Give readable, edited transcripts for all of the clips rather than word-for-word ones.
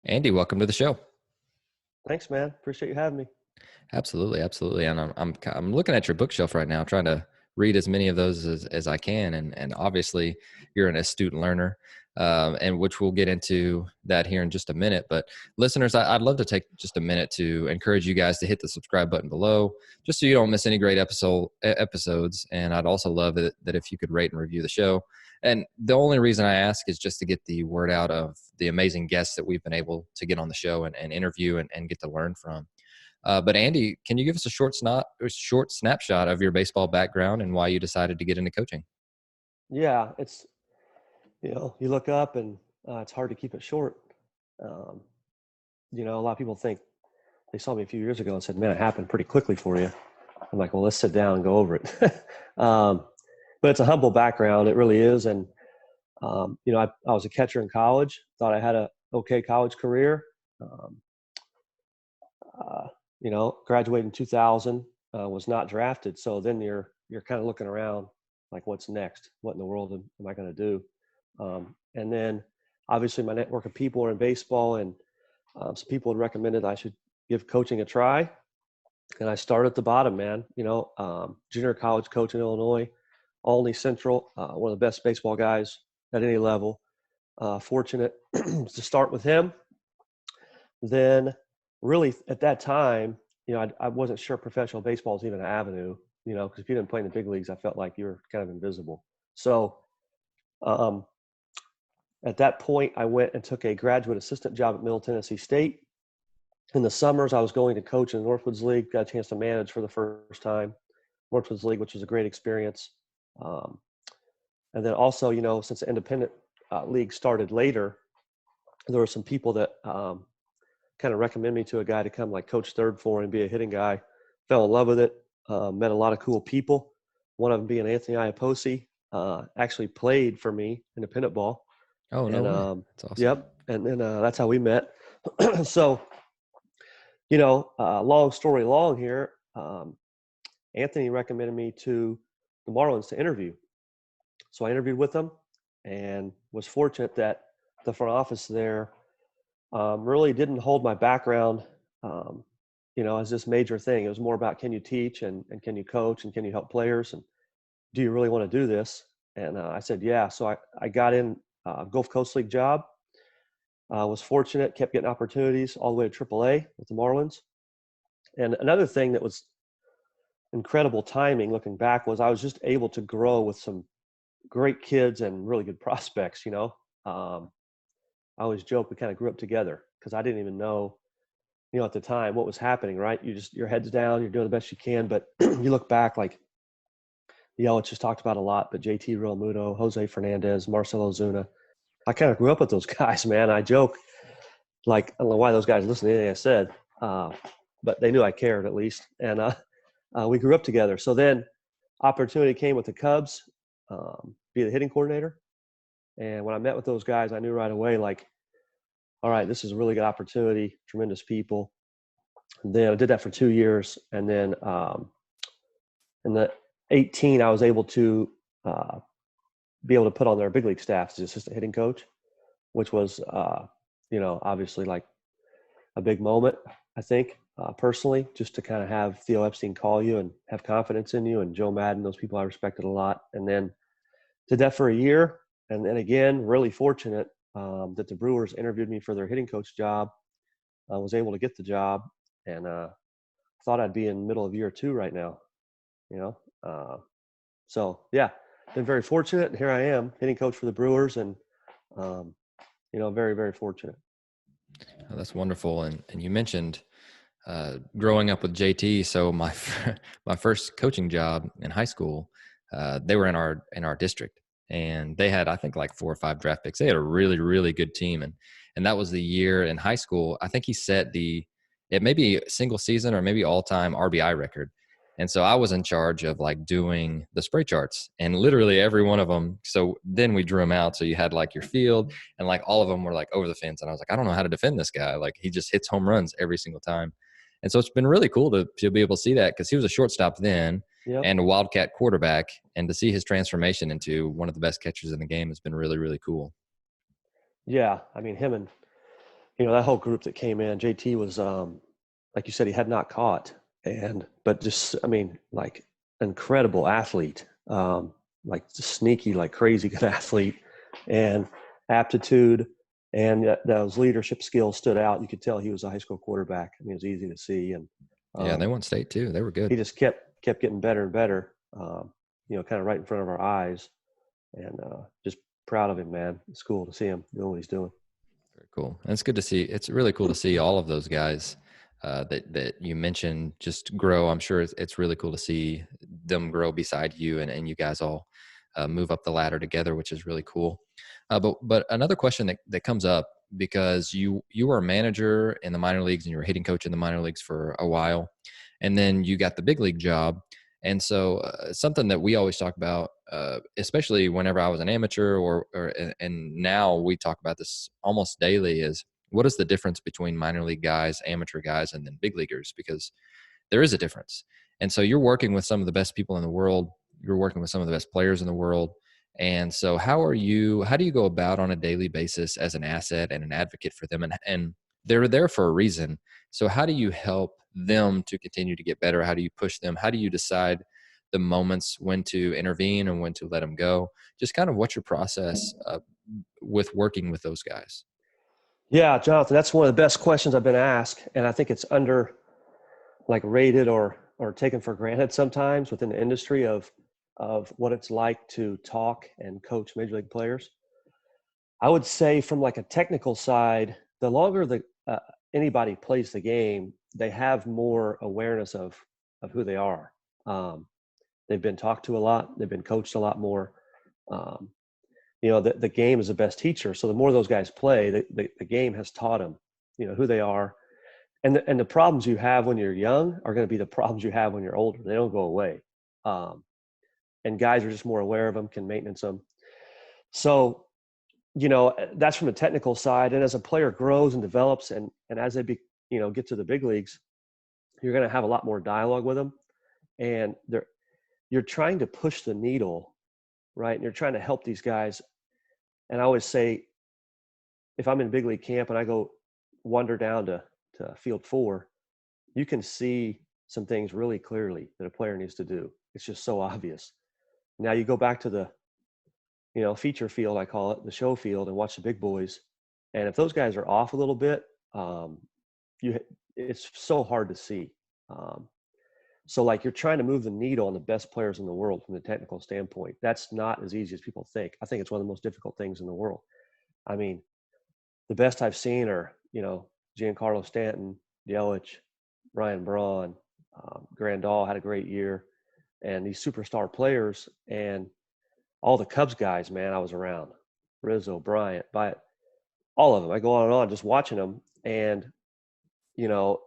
Andy, welcome to the show. Thanks, man. Appreciate you having me. Absolutely, absolutely. And I'm looking at your bookshelf right now, trying to read as many of those as I can. And obviously, you're an astute learner, and which we'll get into that here in just a minute. But listeners, I'd love to take just a minute to encourage you guys to hit the subscribe button below, just so you don't miss any great episodes. And I'd also love it that if you could rate and review the show. And the only reason I ask is just to get the word out of the amazing guests that we've been able to get on the show and interview and get to learn from. But Andy, can you give us a short snapshot of your baseball background and why you decided to get into coaching? Yeah, you look up and it's hard to keep it short. Um, a lot of people think they saw me a few years ago and said, man, it happened pretty quickly for you. I'm like, well, let's sit down and go over it. But it's a humble background. It really is. And, I was a catcher in college, thought I had a okay college career. Um, Graduated in 2000, was not drafted. So then you're kind of looking around like, what's next? What in the world am I going to do? And then obviously my network of people are in baseball, and some people had recommended I should give coaching a try. And I started at the bottom, man. Junior college coach in Illinois, Olney Central, one of the best baseball guys at any level. Fortunate to start with him. Then really at that time, I wasn't sure professional baseball was even an avenue, because if you didn't play in the big leagues, I felt like you were kind of invisible. So um, at that point, I went and took a graduate assistant job at Middle Tennessee State. In the summers, I was going to coach in the Northwoods League, got a chance to manage for the first time, Northwoods League, which was a great experience. Um, and then also, since the independent league started later, there were some people that kind of recommended me to a guy to come like coach third for and be a hitting guy. Fell in love with it. Met a lot of cool people. One of them being Anthony Iapoce, actually played for me independent ball. Oh, no And way. That's awesome. yep. And then that's how we met. So, long story long here. Anthony recommended me to the Marlins to interview. So I interviewed with them and was fortunate that the front office there really didn't hold my background, as this major thing. It was more about, can you teach and can you coach and can you help players, and do you really want to do this? And I said, yeah. So I got in Gulf Coast League job. Was fortunate, kept getting opportunities all the way to AAA with the Marlins. And another thing that was incredible timing looking back was I was just able to grow with some great kids and really good prospects. I always joke we kind of grew up together because I didn't even know, at the time what was happening, right? Your head's down, you're doing the best you can. But you look back, like Yelich just talked about a lot, but JT Realmuto, Jose Fernandez, Marcelo Zuna. I kind of grew up with those guys, man. I joke, like, I don't know why those guys listened to anything I said, but they knew I cared at least. And we grew up together. So then opportunity came with the Cubs, be the hitting coordinator. And when I met with those guys, I knew right away, like, all right, this is a really good opportunity, tremendous people. And then I did that for 2 years. And then in the 18, I was able to be able to put on their big league staff as assistant hitting coach, which was, obviously like a big moment, I think, personally, just to kind of have Theo Epstein call you and have confidence in you, and Joe Madden, those people I respected a lot. And then did that for a year. And then again, really fortunate that the Brewers interviewed me for their hitting coach job. I was able to get the job, and thought I'd be in middle of year 2 right now, you know. So yeah, been very fortunate. And here I am, hitting coach for the Brewers, and very, very fortunate. Oh, that's wonderful. And you mentioned growing up with JT. So my first coaching job in high school, they were in our district, and they had, I think, like 4 or 5 draft picks. They had a really, really good team, and that was the year in high school. I think he set it may be single season or maybe all time RBI record. And so I was in charge of like doing the spray charts, and literally every one of them. So then we drew them out. So you had like your field, and like all of them were like over the fence. And I was like, I don't know how to defend this guy. Like, he just hits home runs every single time. And so it's been really cool to be able to see that, because he was a shortstop then Yep. and a Wildcat quarterback, and to see his transformation into one of the best catchers in the game has been really, really cool. Yeah, I mean, him and That whole group that came in, JT was, like you said, he had not caught, but just, I mean, like incredible athlete, like sneaky, like crazy good athlete, and aptitude, and those leadership skills stood out. You could tell he was a high school quarterback. I mean, it was easy to see, and Yeah, they won state too. They were he good. just kept getting better and better. Kind of right in front of our eyes, and just proud of him, man. It's cool to see him doing what he's doing. Very cool. And it's good to see. It's really cool to see all of those guys that you mentioned just grow. I'm sure it's really cool to see them grow beside you, and you guys all move up the ladder together, which is really cool. But another question that comes up, because you were a manager in the minor leagues and you were hitting coach in the minor leagues for a while, and then you got the big league job. And so something that we always talk about, especially whenever I was an amateur and now we talk about this almost daily, is what is the difference between minor league guys, amateur guys, and then big leaguers? Because there is a difference. And so you're working with some of the best people in the world. You're working with some of the best players in the world. And so how do you go about on a daily basis as an asset and an advocate for them? And they're there for a reason. So how do you help them to continue to get better? How do you push them? How do you decide the moments when to intervene and when to let them go? Just kind of what's your process with working with those guys? Yeah, Jonathan, that's one of the best questions I've been asked, and I think it's under like rated or taken for granted sometimes within the industry of what it's like to talk and coach major league players. I would say from like a technical side, the longer anybody plays the game, they have more awareness of who they are. Um, they've been talked to a lot. They've been coached a lot more. Um, the game is the best teacher. So the more those guys play, the game has taught them, who they are. And the problems you have when you're young are going to be the problems you have when you're older. They don't go away. Um, and guys are just more aware of them, can maintenance them. So, that's from the technical side. And as a player grows and develops and as they get to the big leagues, you're going to have a lot more dialogue with them. And you're trying to push the needle, right? And you're trying to help these guys. And I always say, if I'm in big league camp and I go wander down to field 4, you can see some things really clearly that a player needs to do. It's just so obvious. Now you go back to the, feature field, I call it, the show field, and watch the big boys. And if those guys are off a little bit, it's so hard to see. So like you're trying to move the needle on the best players in the world from the technical standpoint. That's not as easy as people think. I think it's one of the most difficult things in the world. I mean, the best I've seen are, Giancarlo Stanton, Yelich, Ryan Braun, Grandal had a great year, and these superstar players and all the Cubs guys, man, I was around. Rizzo, Bryant, Byatt, all of them. I go on and on just watching them, and you know,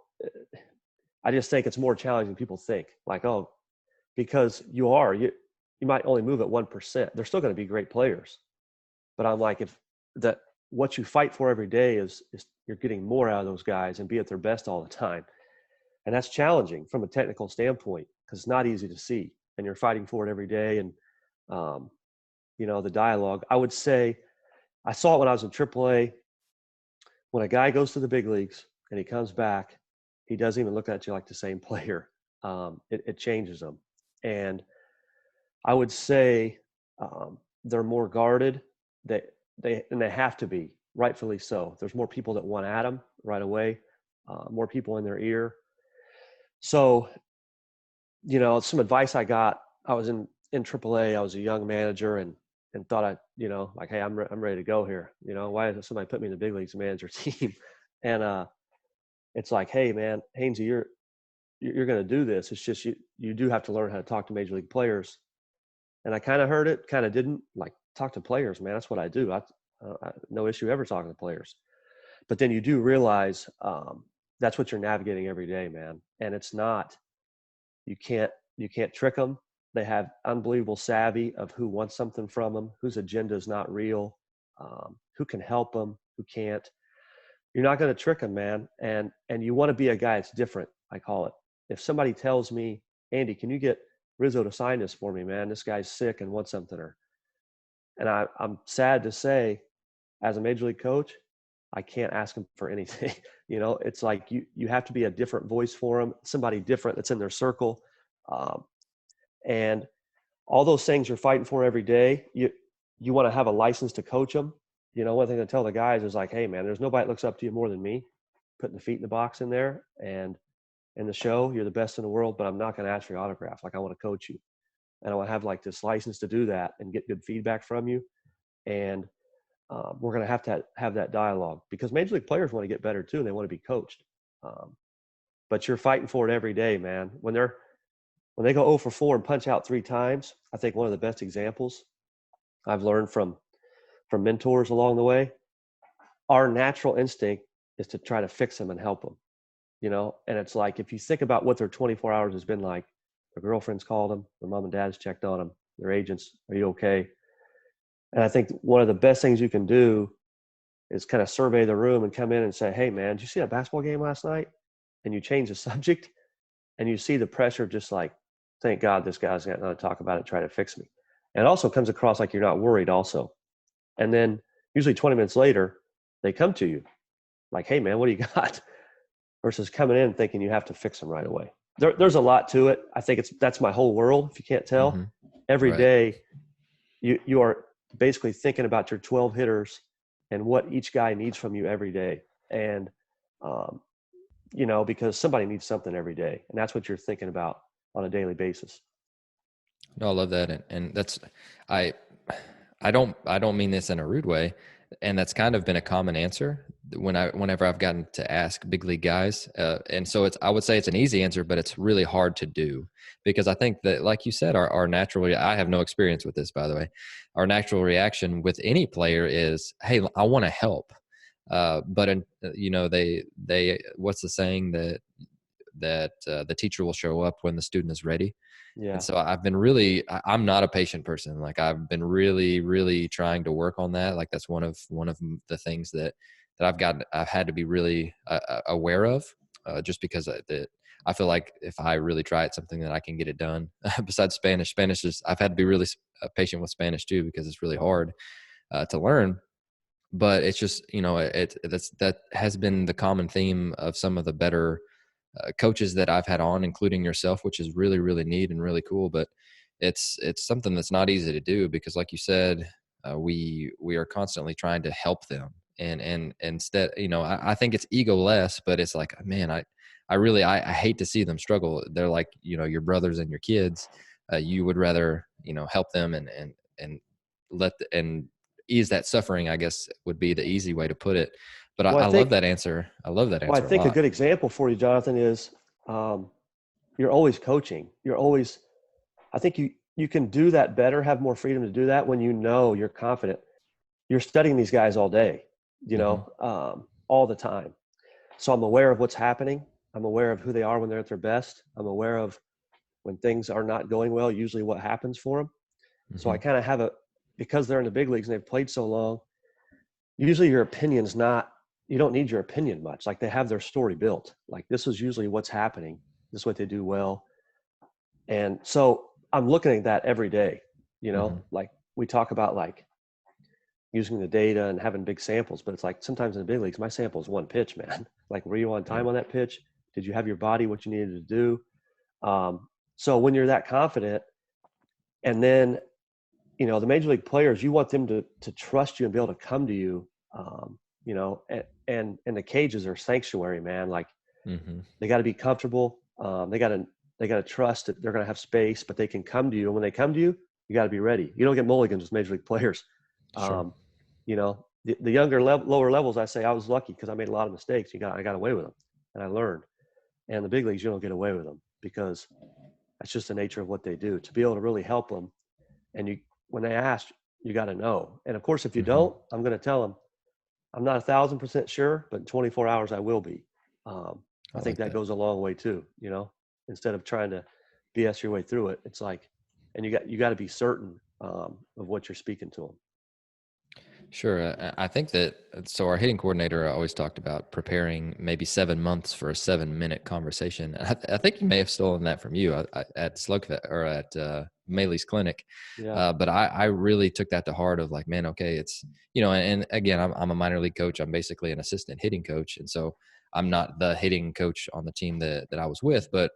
I just think it's more challenging than people think. Like, oh, because you might only move at 1%. They're still going to be great players, but I'm like, if that what you fight for every day is you're getting more out of those guys and be at their best all the time. And that's challenging from a technical standpoint because it's not easy to see, and you're fighting for it every day. And the dialogue, I would say, I saw it when I was in AAA. When a guy goes to the big leagues and he comes back, he doesn't even look at you like the same player. It changes them, and I would say they're more guarded. They have to be, rightfully so. There's more people that want at them right away, more people in their ear. So, some advice I got. I was in AAA. I was a young manager and thought like, hey, I'm ready to go here. Why doesn't somebody put me in the big leagues to manage their team? And it's like, hey, man, Haines, you're going to do this. It's just you do have to learn how to talk to major league players. And I kind of heard it, kind of didn't. Like, talk to players, man. That's what I do. I no issue ever talking to players. But then you do realize that's what you're navigating every day, man. And it's not. You can't trick them. They have unbelievable savvy of who wants something from them, whose agenda is not real, who can help them, who can't. You're not going to trick them, man. And you want to be a guy that's different, I call it. If somebody tells me, Andy, can you get Rizzo to sign this for me, man? This guy's sick and wants something. And I'm sad to say, as a major league coach, I can't ask them for anything. It's like you have to be a different voice for them, somebody different that's in their circle. And all those things you're fighting for every day, you want to have a license to coach them. One thing I tell the guys is like, hey man, there's nobody that looks up to you more than me, putting the feet in the box in there. And in the show, you're the best in the world, but I'm not going to ask for your autograph. Like, I want to coach you, and I want to have like this license to do that and get good feedback from you. And we're going to have that dialogue, because major league players want to get better too. And they want to be coached. But you're fighting for it every day, man. When they go 0 for 4 and punch out 3 times, I think one of the best examples I've learned from mentors along the way, our natural instinct is to try to fix them and help them, and it's like, if you think about what their 24 hours has been like, their girlfriends called them, their mom and dad's checked on them, their agents, are you okay? And I think one of the best things you can do is kind of survey the room and come in and say, hey man, did you see that basketball game last night? And you change the subject, and you see the pressure, just like, thank God this guy's got nothing to talk about it, try to fix me. And it also comes across like you're not worried also. And then usually 20 minutes later, they come to you like, hey man, what do you got? Versus coming in thinking you have to fix them right away. There's a lot to it. I think that's my whole world. If you can't tell, Mm-hmm. every Right. day you are basically thinking about your 12 hitters and what each guy needs from you every day. And, because somebody needs something every day, and that's what you're thinking about on a daily basis. No, I love that. And that's, I don't mean this in a rude way. And that's kind of been a common answer whenever I've gotten to ask big league guys. And so I would say it's an easy answer, but it's really hard to do, because I think that, like you said, our natural, I have no experience with this, by the way, our natural reaction with any player is, hey, I want to help. But what's the saying that the teacher will show up when the student is ready. Yeah. And so I'm not a patient person. Like, I've been really, really trying to work on that. Like, that's one of the things that I've had to be really aware of, just because I feel like if I really try, it's something that I can get it done. Besides Spanish is, I've had to be really patient with Spanish too, because it's really hard to learn. But it's just, that has been the common theme of some of the better coaches that I've had on, including yourself, which is really, really neat and really cool. But it's something that's not easy to do, because, like you said, we are constantly trying to help them. And instead, I think it's ego-less, but it's like, man, I hate to see them struggle. They're like, your brothers and your kids. You would rather, help them and and ease that suffering, I guess, would be the easy way to put it. But Well, I love that answer. I love that I answer a think a lot. good example for you, Jonathan, is you're always coaching. I think you can do that better, have more freedom to do that when you're confident. You're studying these guys all day, Mm-hmm. all the time. So I'm aware of what's happening. I'm aware of who they are when they're at their best. I'm aware of when things are not going well, usually what happens for them. So Mm-hmm. I kind of because they're in the big leagues and they've played so long, usually your opinion's not, you don't need your opinion much. Like, they have their story built. Like, this is usually what's happening. This is what they do well. And so I'm looking at that every day, Mm-hmm. like we talk about, like using the data and having big samples, but it's like sometimes in the big leagues, my sample is one pitch, man. Like, were you on Yeah. time on that pitch? Did you have your body what you needed to do? So when you're that confident, and then, the major league players, you want them to trust you and be able to come to you, and the cages are sanctuary, man. Like, Mm-hmm. they got to be comfortable. They got to trust that they're going to have space, but they can come to you. And when they come to you, you got to be ready. You don't get mulligans with major league players. Sure. The younger lower levels, I say I was lucky because I made a lot of mistakes. I got away with them, and I learned. And the big leagues, you don't get away with them, because that's just the nature of what they do. To be able to really help them, and when they ask, you got to know. And of course, if you Mm-hmm. don't, I'm going to tell them, I'm not 1,000% sure, but in 24 hours I will be. I I think like that that. goes a long way too. Instead of trying to BS your way through it, it's like, and you got to be certain of what you're speaking to them. Sure. I think that, so our hitting coordinator always talked about preparing maybe 7 months for a 7-minute conversation. I think he may have stolen that from you at Slugfest or at Maley's clinic. Yeah. But I really took that to heart of like, man, okay, it's, and again, I'm a minor league coach. I'm basically an assistant hitting coach. And so I'm not the hitting coach on the team that I was with, but,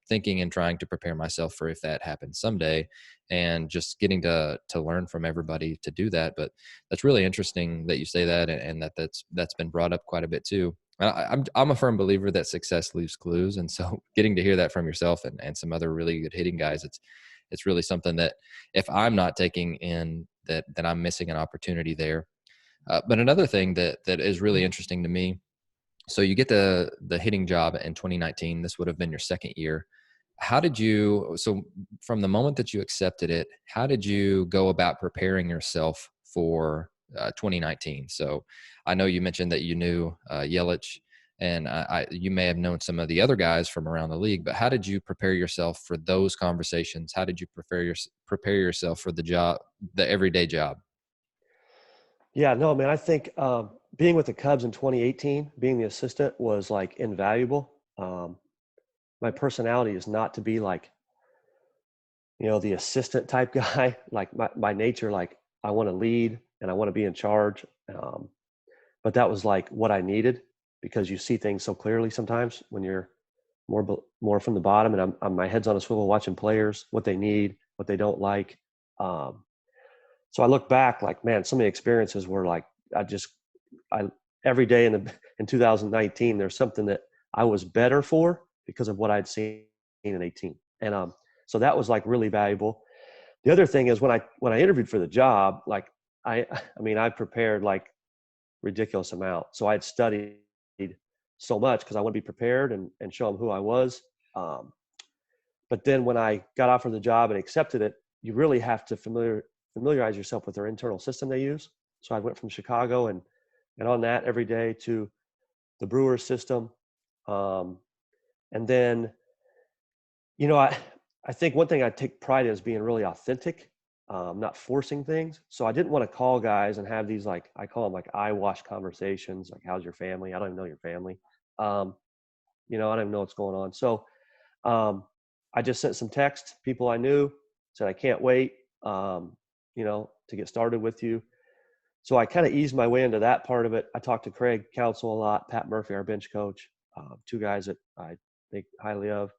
thinking and trying to prepare myself for if that happens someday, and just getting to learn from everybody to do that. But that's really interesting that you say that, and that's been brought up quite a bit too. I'm a firm believer that success leaves clues, and so getting to hear that from yourself and some other really good hitting guys, it's really something that if I'm not taking in, that I'm missing an opportunity there. But another thing that is really interesting to me. So you get the hitting job in 2019. This would have been your second year. How did you, so from the moment that you accepted it, how did you go about preparing yourself for 2019? So I know you mentioned that you knew Yelich, and you may have known some of the other guys from around the league, but how did you prepare yourself for those conversations? How did you prepare yourself for the job, the everyday job? Yeah, no, man, I think being with the Cubs in 2018, being the assistant was like invaluable. My personality is not to be like, the assistant type guy. Like by nature, like I want to lead and I want to be in charge. But that was like what I needed, because you see things so clearly sometimes when you're more from the bottom, and my head's on a swivel watching players, what they need, what they don't like. Um, so I look back like, man, some of the experiences were like, I every day in 2019, there's something that I was better for because of what I'd seen in 18. And so that was like really valuable. The other thing is when I interviewed for the job, like I prepared like ridiculous amount. So I'd studied so much because I want to be prepared and show them who I was. Um, but then when I got offered the job and accepted it, you really have to familiarize yourself with their internal system they use. So I went from Chicago and on that every day to the Brewers system. Um, and then, I think one thing I take pride in is being really authentic, not forcing things. So I didn't want to call guys and have these, like, I call them like eyewash conversations. Like, how's your family? I don't even know your family. Um, I don't even know what's going on. So um, I just sent some text, people I knew, said, I can't wait, to get started with you. So I kind of eased my way into that part of it. I talked to Craig Counsell a lot, Pat Murphy, our bench coach, two guys that I think highly of.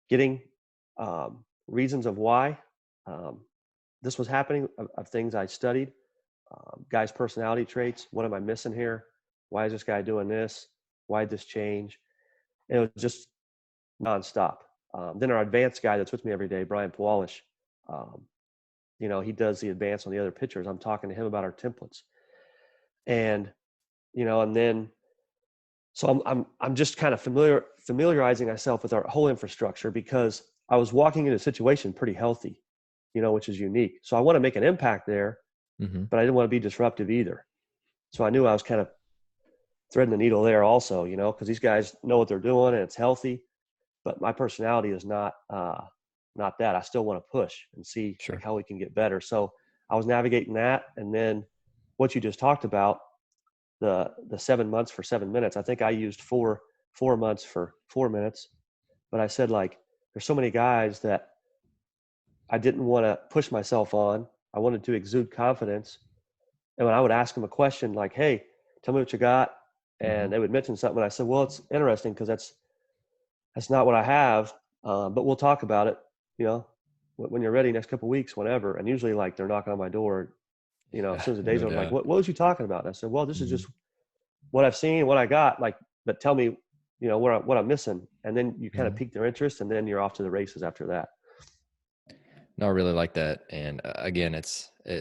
Getting reasons of why um, this was happening, of things I studied, guys' personality traits. What am I missing here? Why is this guy doing this? Why did this change? And it was just nonstop. Then our advanced guy that's with me every day, Brian Pawlish, um, he does the advance on the other pitchers. I'm talking to him about our templates, and and then so I'm just kind of familiarizing myself with our whole infrastructure, because I was walking into a situation pretty healthy, which is unique. So I want to make an impact there, Mm-hmm. but I didn't want to be disruptive either. So I knew I was kind of threading the needle there also, because these guys know what they're doing and it's healthy, but my personality is not that. I still want to push and see like Sure. how we can get better. So I was navigating that, and then what you just talked about, the 7 months for 7 minutes. I think I used four months for 4 minutes, but I said, like, there's so many guys that I didn't want to push myself on. I wanted to exude confidence. And when I would ask them a question like, hey, tell me what you got, Mm-hmm. and they would mention something, I said, well, it's interesting because that's not what I have, but we'll talk about it, you know, when you're ready next couple of weeks, whenever. And usually, like, they're knocking on my door, as Yeah, soon as the day's no over, like, doubt. what was you talking about? And I said, well, this is Mm-hmm. just what I've seen, what I got, like, but tell me, what I'm missing. And then you kind of Mm-hmm. pique their interest, and then you're off to the races after that. No, I really like that. And again,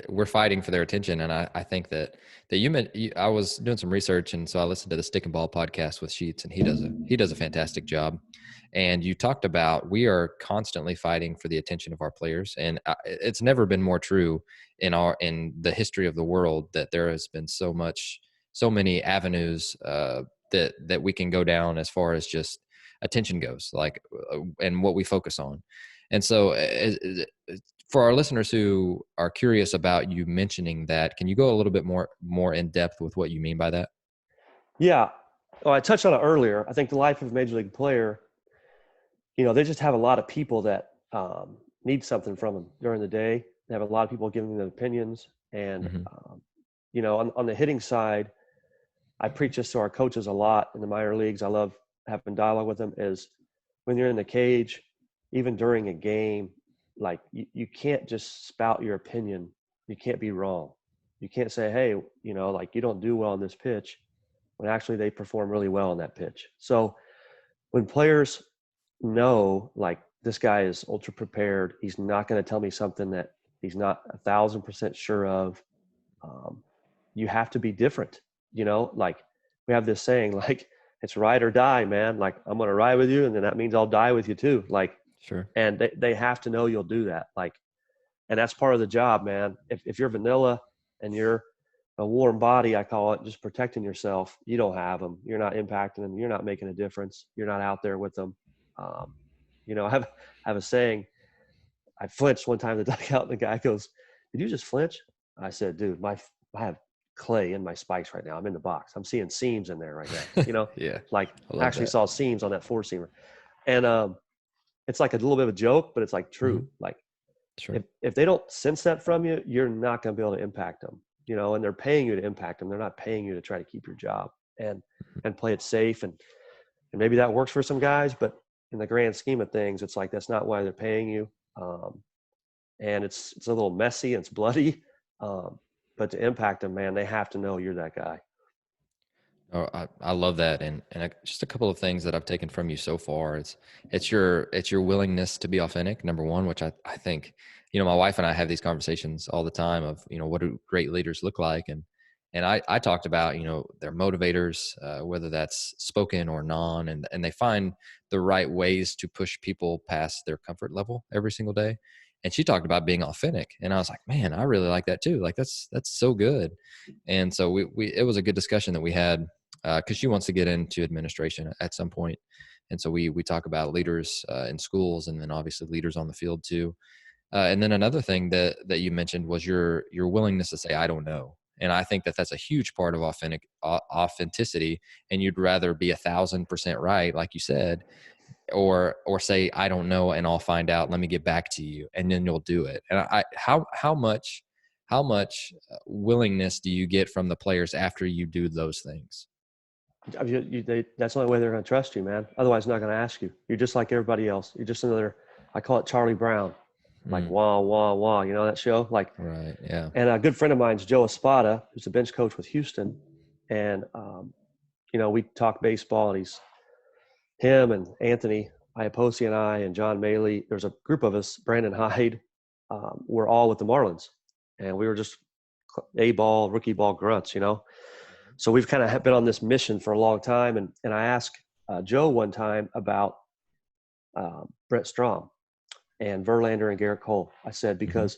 we're fighting for their attention. And I think that I was doing some research. And so I listened to the Stick and Ball podcast with Sheets, and he does a fantastic job. And you talked about, we are constantly fighting for the attention of our players. And it's never been more true in the history of the world, that there has been so many avenues that we can go down as far as just attention goes, like, and what we focus on. And so for our listeners who are curious about you mentioning that, can you go a little bit more in depth with what you mean by that? Yeah. Well, I touched on it earlier. I think the life of a major league player, they just have a lot of people that need something from them during the day. They have a lot of people giving them opinions. And, Mm-hmm. on the hitting side, I preach this to our coaches a lot in the minor leagues. I love having dialogue with them is when you're in the cage, even during a game, like you can't just spout your opinion. You can't be wrong. You can't say, hey, like you don't do well on this pitch when actually they perform really well on that pitch. So when players know, like, this guy is ultra prepared, he's not going to tell me something that he's not 1,000% sure of. Um, you have to be different, like we have this saying, like, it's ride or die, man. Like, I'm going to ride with you, and then that means I'll die with you too. Like, Sure. and they have to know you'll do that. Like, and that's part of the job, man. If you're vanilla and you're a warm body, I call it, just protecting yourself, you don't have them. You're not impacting them. You're not making a difference. You're not out there with them. Um, I have a saying. I flinched one time in the dugout, and the guy goes, "Did you just flinch?" I said, "Dude, I have clay in my spikes right now. I'm in the box. I'm seeing seams in there right now. Yeah. Like, I I love actually that. saw seams on that four seamer." And it's like a little bit of a joke, but it's like Mm-hmm. true. Like, Sure. if they don't sense that from you, you're not going to be able to impact them. And they're paying you to impact them. They're not paying you to try to keep your job and play it safe. And maybe that works for some guys, but in the grand scheme of things, it's like that's not why they're paying you. And it's a little messy and it's bloody. But to impact them, man, they have to know you're that guy. Oh, I love that, and just a couple of things that I've taken from you so far. It's your willingness to be authentic. Number one, which I think, my wife and I have these conversations all the time of, what do great leaders look like, and I talked about, their motivators, whether that's spoken or non, and they find the right ways to push people past their comfort level every single day. And she talked about being authentic, and I was like, man, I really like that too. Like that's so good. And so we it was a good discussion that we had, because she wants to get into administration at some point. And so we talk about leaders in schools, and then obviously leaders on the field too. And then another thing that you mentioned was your willingness to say, I don't know. And I think that that's a huge part of authenticity. And you'd rather be 1,000% right, like you said, or say, I don't know, and I'll find out. Let me get back to you, and then you'll do it. And how much willingness do you get from the players after you do those things? I mean, that's the only way they're going to trust you, man. Otherwise, they're not going to ask you. You're just like everybody else. You're just another, I call it Charlie Brown, like Mm, wah, wah, wah. You know that show? Like, right. Yeah. and a good friend of mine's Joe Espada, who's a bench coach with Houston. And, we talk baseball, and him and Anthony Iapoce and I and John Maley. There's a group of us, Brandon Hyde. We're all with the Marlins. And we were just A-ball, rookie ball grunts. So we've kind of been on this mission for a long time. And I asked Joe one time about Brett Strom and Verlander and Garrett Cole. I said, Hmm. because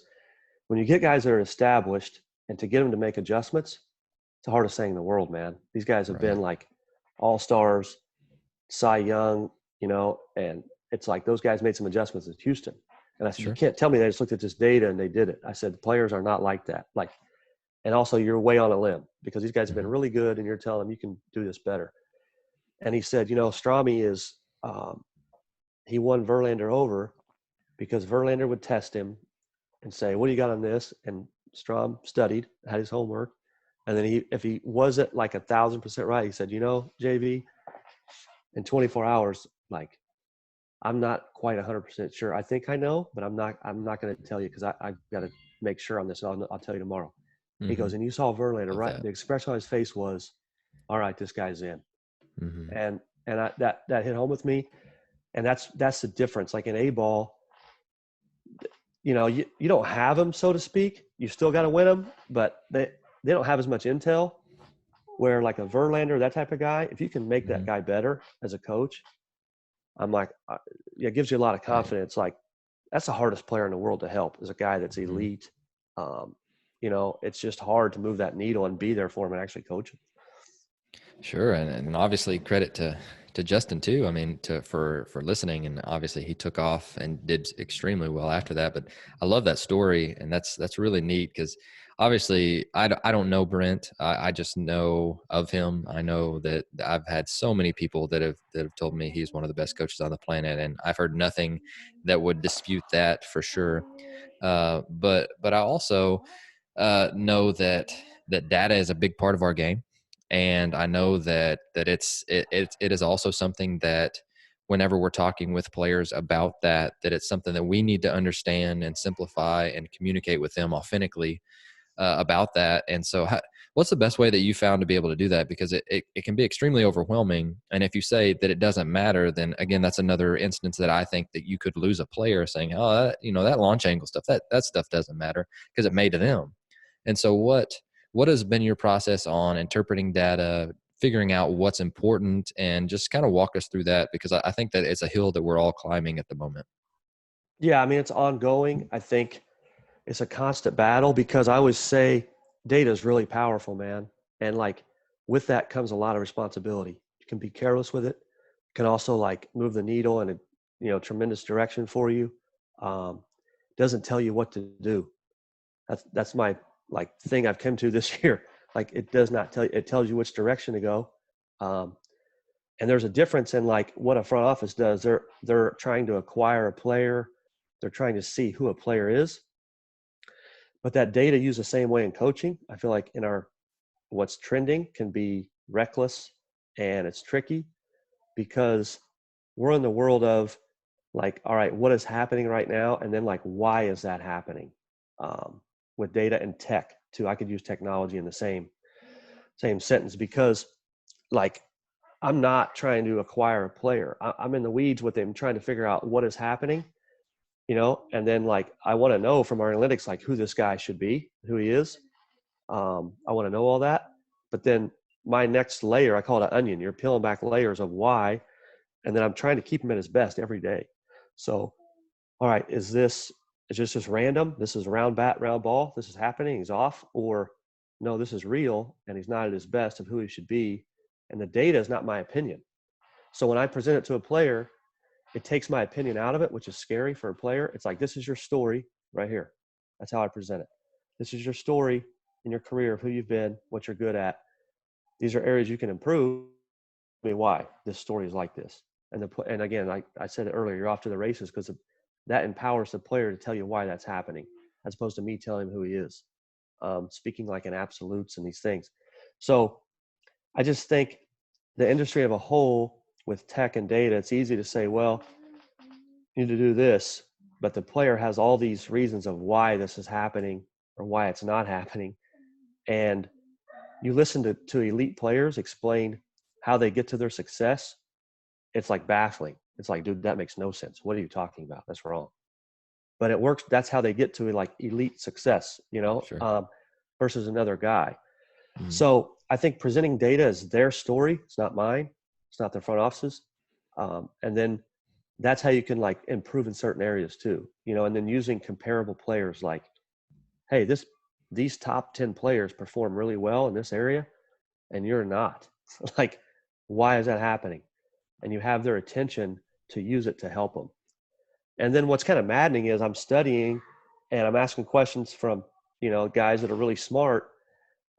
when you get guys that are established and to get them to make adjustments, it's the hardest thing in the world, man. These guys have Right. been like all-stars, Cy Young, and it's like those guys made some adjustments in Houston. And I said, you Sure. can't tell me they just looked at this data and they did it. I said, the players are not like that. Like, and also you're way on a limb because these guys have been Hmm. really good and you're telling them you can do this better. And he said, Strami is, he won Verlander over because Verlander would test him and say, what do you got on this? And Strom studied, had his homework. And then if he wasn't like 1,000% right, he said, JV, in 24 hours, like, I'm not quite 100% sure. I think I know, but I'm not going to tell you because I've got to make sure on this. I'll tell you tomorrow. He Hmm. goes, and you saw Verlander, Love right? that. The expression on his face was, all right, this guy's in. Hmm. And that hit home with me. And that's the difference. Like in A-ball, you don't have them, so to speak. You still got to win them, but they don't have as much intel. Where like a Verlander, that type of guy, if you can make that Hmm. guy better as a coach, I'm like, it gives you a lot of Right. confidence. Like, that's the hardest player in the world to help is a guy that's Hmm. elite. Um, it's just hard to move that needle and be there for him and actually coach him. Sure. And obviously credit to Justin too. I mean, for listening, and obviously he took off and did extremely well after that. But I love that story, and that's really neat because obviously I don't know Brent. I just know of him. I know that I've had so many people that have told me he's one of the best coaches on the planet, and I've heard nothing that would dispute that for sure. But I also know that data is a big part of our game, and I know that it is also something that whenever we're talking with players about that it's something that we need to understand and simplify and communicate with them authentically about that. And so what's the best way that you found to be able to do that? Because it can be extremely overwhelming. And if you say that it doesn't matter, then again, that's another instance that I think that you could lose a player saying, oh, that launch angle stuff, that stuff doesn't matter because it made to them. And so what has been your process on interpreting data, figuring out what's important, and just kind of walk us through that? Because I think that it's a hill that we're all climbing at the moment. Yeah, I mean, it's ongoing. I think it's a constant battle because I always say data is really powerful, man. And like with that comes a lot of responsibility. You can be careless with it. It can also like move the needle in a tremendous direction for you. Um, doesn't tell you what to do. That's my like thing I've come to this year. Like it does not tell you. It tells you which direction to go. Um, and there's a difference in like what a front office does. They're trying to acquire a player. They're trying to see who a player is. But that data used the same way in coaching. I feel like in our what's trending can be reckless and it's tricky because we're in the world of like, all right, what is happening right now? And then like, why is that happening? With data and tech too. I could use technology in the same sentence because like I'm not trying to acquire a player. I'm in the weeds with them trying to figure out what is happening, and then like I want to know from our analytics like who this guy should be, who he is. I want to know all that. But then my next layer, I call it an onion. You're peeling back layers of why, and then I'm trying to keep him at his best every day. So, all right, is this just random? This is round bat, round ball. This is happening. He's off, or no, this is real, and he's not at his best of who he should be. And the data is not my opinion. So when I present it to a player, it takes my opinion out of it, which is scary for a player. It's like, this is your story right here. That's how I present it. This is your story in your career of who you've been, what you're good at. These are areas you can improve. I mean, why this story is like this. And again, like I said earlier, you're off to the races because that empowers the player to tell you why that's happening, as opposed to me telling him who he is, speaking like in absolutes and these things. So I just think the industry of a whole with tech and data, it's easy to say, well, you need to do this, but the player has all these reasons of why this is happening or why it's not happening. And you listen to elite players explain how they get to their success. It's like baffling. It's like, dude, that makes no sense. What are you talking about? That's wrong. But it works. That's how they get to like elite success, Sure. versus another guy. Mhm. So I think presenting data is their story. It's not mine. It's not their front offices. And then that's how you can like improve in certain areas too, and then using comparable players like, hey, these top 10 players perform really well in this area and you're not. Like, why is that happening? And you have their attention to use it to help them. And then what's kind of maddening is I'm studying and I'm asking questions from, guys that are really smart.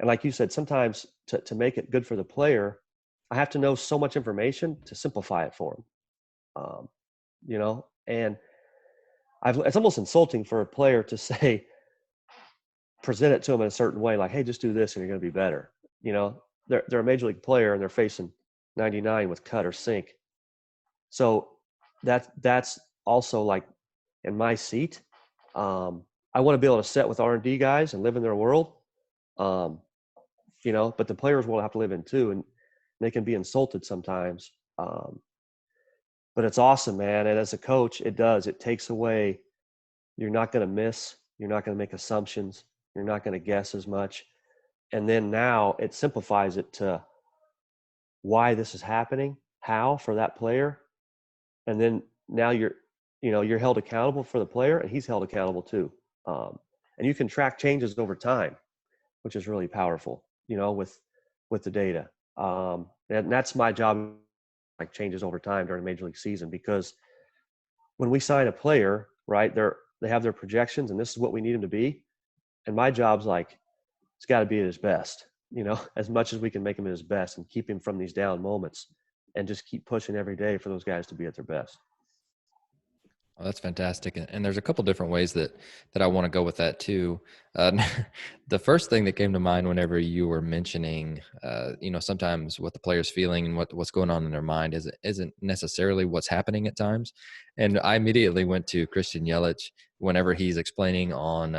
And like you said, sometimes to make it good for the player, I have to know so much information to simplify it for them. And it's almost insulting for a player to say, present it to them in a certain way, like, hey, just do this and you're going to be better. They're a major league player and they're facing 99 with cut or sink. So that's also like in my seat. I want to be able to sit with R&D guys and live in their world. Um, but the players will have to live in too, and they can be insulted sometimes. But it's awesome, man. And as a coach, it takes away, you're not going to miss, you're not going to make assumptions, you're not going to guess as much. And then now it simplifies it to why this is happening, how for that player. And then now you're held accountable for the player and he's held accountable too. And you can track changes over time, which is really powerful, with the data. And that's my job like changes over time during a major league season, because when we sign a player, right, they have their projections and this is what we need him to be. And my job's like, it's got to be at his best, as much as we can make him at his best and keep him from these down moments and just keep pushing every day for those guys to be at their best. Oh, that's fantastic. And there's a couple different ways that I want to go with that too. The first thing that came to mind whenever you were mentioning, sometimes what the player's feeling and what's going on in their mind isn't necessarily what's happening at times. And I immediately went to Christian Yelich whenever he's explaining on,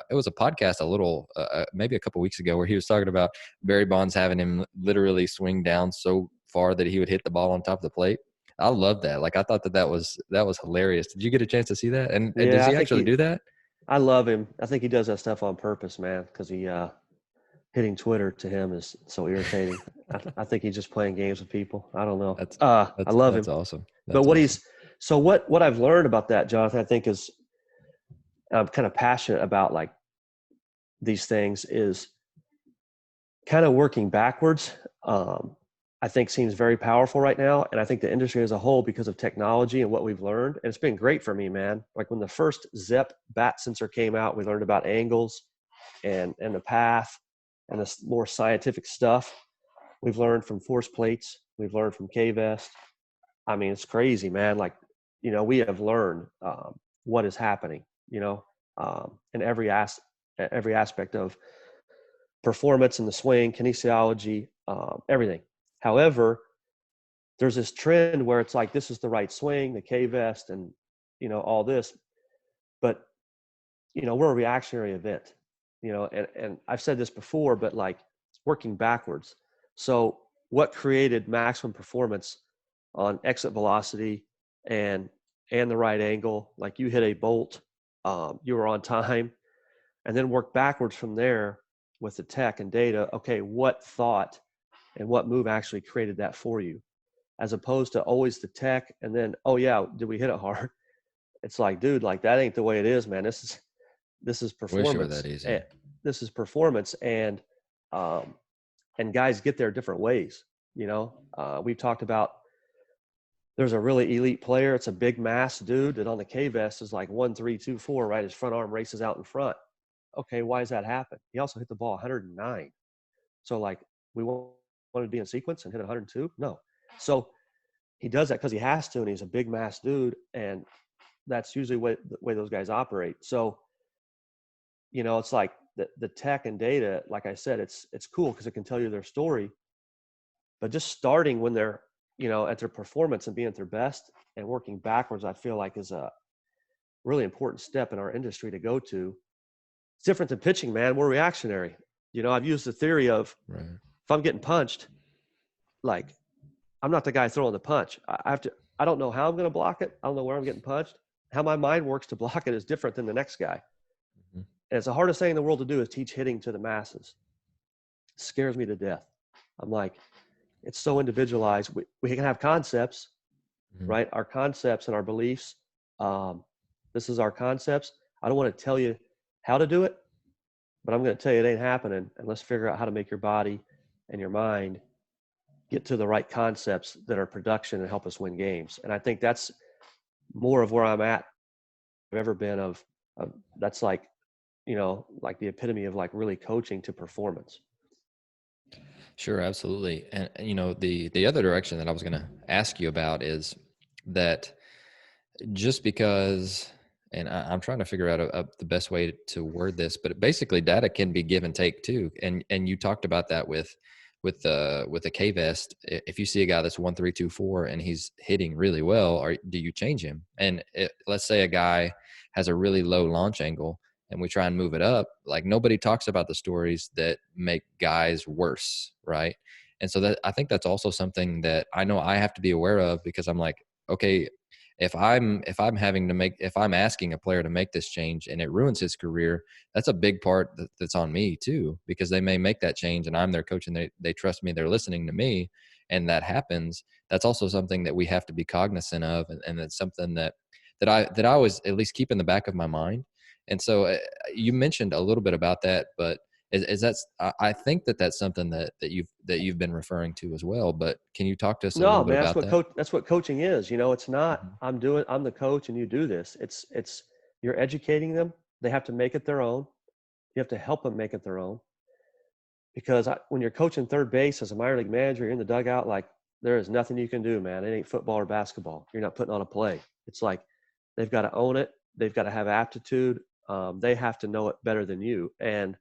it was a podcast maybe a couple weeks ago, where he was talking about Barry Bonds having him literally swing down so far that he would hit the ball on top of the plate. I love that. Like, I thought that was hilarious. Did you get a chance to see that? And does Yeah, I he think actually do that? I love him. I think he does that stuff on purpose, man, because hitting Twitter to him is so irritating. I think he's just playing games with people. I don't know. I love him. Awesome. But what I've learned about that, Jonathan, I think is, I'm kind of passionate about like these things, is kind of working backwards. I think seems very powerful right now. And I think the industry as a whole, because of technology and what we've learned, and it's been great for me, man. Like when the first ZEP bat sensor came out, we learned about angles and the path and this more scientific stuff. We've learned from force plates. We've learned from K-Vest. I mean, it's crazy, man. Like, we have learned what is happening, in every aspect of performance in the swing, kinesiology, everything. However, there's this trend where it's like, this is the right swing, the K-Vest and, all this, but, we're a reactionary event, and I've said this before, but like working backwards. So what created maximum performance on exit velocity and the right angle? Like you hit a bolt, you were on time, and then work backwards from there with the tech and data. Okay, what thought and what move actually created that for you, as opposed to always the tech and then, oh yeah, did we hit it hard? It's like, dude, like that ain't the way it is, man. This is performance. Wish it were that easy. This is performance, and guys get there different ways. We've talked about, there's a really elite player. It's a big mass dude that on the K-Vest is like 1-3-2-4, right? His front arm races out in front. Okay, why does that happen? He also hit the ball 109. So like, we want to be in sequence and hit 102? No. So he does that because he has to, and he's a big mass dude, and that's usually the way those guys operate. So, it's like the tech and data, like I said, it's cool because it can tell you their story, but just starting when they're, at their performance and being at their best and working backwards, I feel like is a really important step in our industry to go to. It's different than pitching, man. We're reactionary. I've used the theory of, right, if I'm getting punched, like I'm not the guy throwing the punch. I don't know how I'm going to block it. I don't know where I'm getting punched. How my mind works to block it is different than the next guy. Mm-hmm. And it's the hardest thing in the world to do, is teach hitting to the masses. It scares me to death. I'm like, it's so individualized. We can have concepts, mm-hmm, right? Our concepts and our beliefs. This is our concepts. I don't want to tell you how to do it, but I'm going to tell you it ain't happening. And let's figure out how to make your body and your mind get to the right concepts that are production and help us win games. And I think that's more of where I'm at, I've ever been of that's like, like the epitome of like really coaching to performance. Sure, absolutely. And the other direction that I was going to ask you about is that, just because, and I'm trying to figure out the best way to word this, but basically data can be give and take too. And you talked about that with the K-Vest. If you see a guy that's 1-3-2-4 and he's hitting really well, or do you change him? And let's say a guy has a really low launch angle and we try and move it up. Like, nobody talks about the stories that make guys worse, right? And so that, I think that's also something that I know I have to be aware of, because I'm like, okay, if I'm asking a player to make this change and it ruins his career, that's a big part that's on me too, because they may make that change and I'm their coach and they trust me, they're listening to me, and that happens. That's also something that we have to be cognizant of, and that's something that I always at least keep in the back of my mind. And so you mentioned a little bit about that, but Is that, I think that's something that you've been referring to as well, but can you talk to us a No, little bit man, about that? that's what coaching is. It's not Mhm. I'm the coach and you do this. It's you're educating them. They have to make it their own. You have to help them make it their own. Because when you're coaching third base as a minor league manager, you're in the dugout, like there is nothing you can do, man. It ain't football or basketball. You're not putting on a play. It's like they've got to own it. They've got to have aptitude. They have to know it better than you. And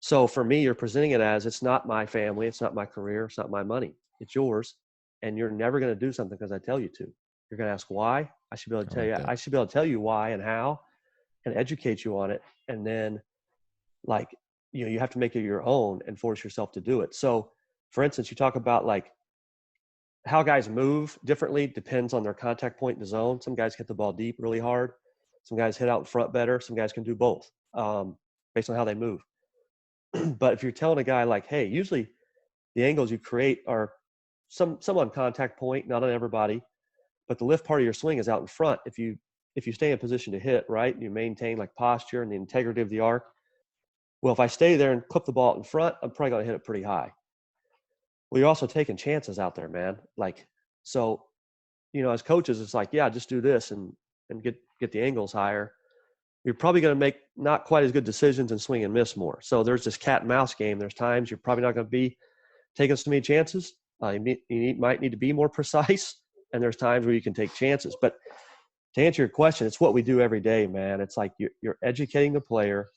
so for me, you're presenting it as it's not my family, it's not my career, it's not my money, it's yours. And you're never going to do something because I tell you to. You're going to ask why. I should be able to I tell like you. that. I should be able to tell you why and how, and educate you on it. And then, like, you have to make it your own and force yourself to do it. So, for instance, you talk about like how guys move differently depends on their contact point in the zone. Some guys hit the ball deep really hard. Some guys hit out in front better. Some guys can do both, based on how they move. But if you're telling a guy like, hey, usually the angles you create are some on contact point, not on everybody, but the lift part of your swing is out in front. If you stay in position to hit, right, you maintain like posture and the integrity of the arc. Well, if I stay there and clip the ball out in front, I'm probably going to hit it pretty high. Well, you're also taking chances out there, man. Like, so, as coaches, it's like, yeah, just do this and get the angles higher. You're probably going to make not quite as good decisions and swing and miss more. So there's this cat and mouse game. There's times you're probably not going to be taking so many chances. Might need to be more precise, and there's times where you can take chances. But to answer your question, it's what we do every day, man. It's like you're educating the player,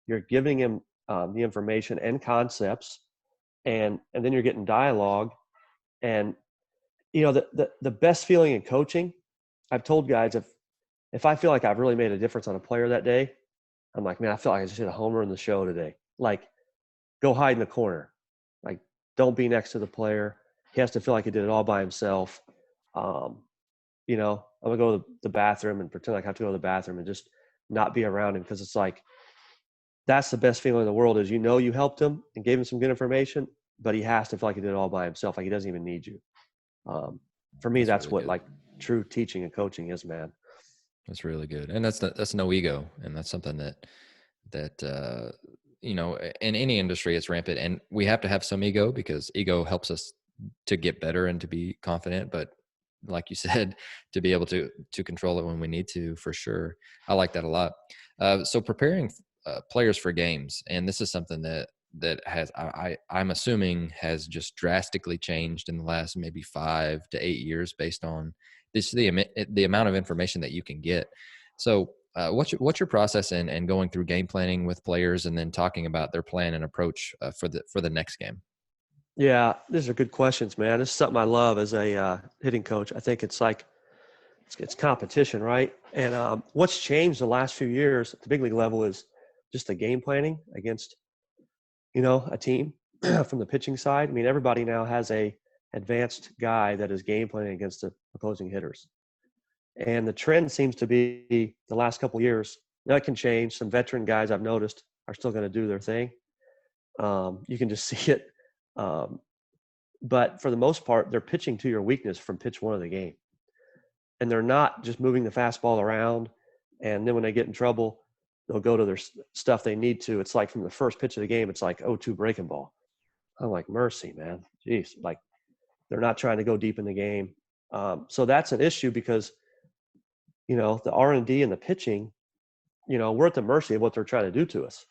you're giving him the information and concepts, and then you're getting dialogue. And the best feeling in coaching, I've told guys, if I feel like I've really made a difference on a player that day, I'm like, man, I feel like I just hit a homer in the show today. Like, go hide in the corner. Like, don't be next to the player. He has to feel like he did it all by himself. Um, I'm gonna go to the bathroom and pretend like I have to go to the bathroom and just not be around him, because it's like that's the best feeling in the world is you helped him and gave him some good information, but he has to feel like he did it all by himself, like he doesn't even need you. For me, That's that's really what good. like true teaching and coaching is, man. That's really good, and that's no ego, and that's something that in any industry it's rampant, and we have to have some ego because ego helps us to get better and to be confident. But like you said, to be able to control it when we need to, for sure. I like that a lot. So preparing players for games, and this is something that has I'm assuming has just drastically changed in the last maybe 5 to 8 years based on this the amount of information that you can get. So what's your process in going through game planning with players and then talking about their plan and approach for the next game? Yeah, these are good questions, man. This is something I love as a hitting coach. I think it's like it's competition, right? And what's changed the last few years at the big league level is just the game planning against a team from the pitching side. I mean, everybody now has a advanced guy that is game planning against the opposing hitters. And the trend seems to be the last couple of years. That can change. Some veteran guys I've noticed are still going to do their thing. You can just see it. But for the most part, they're pitching to your weakness from pitch one of the game. And they're not just moving the fastball around. And then when they get in trouble, they'll go to their stuff they need to. It's like from the first pitch of the game, it's like 0-2 breaking ball. I'm like, mercy, man. Jeez. Like, they're not trying to go deep in the game. So that's an issue because, the R&D and the pitching, we're at the mercy of what they're trying to do to us.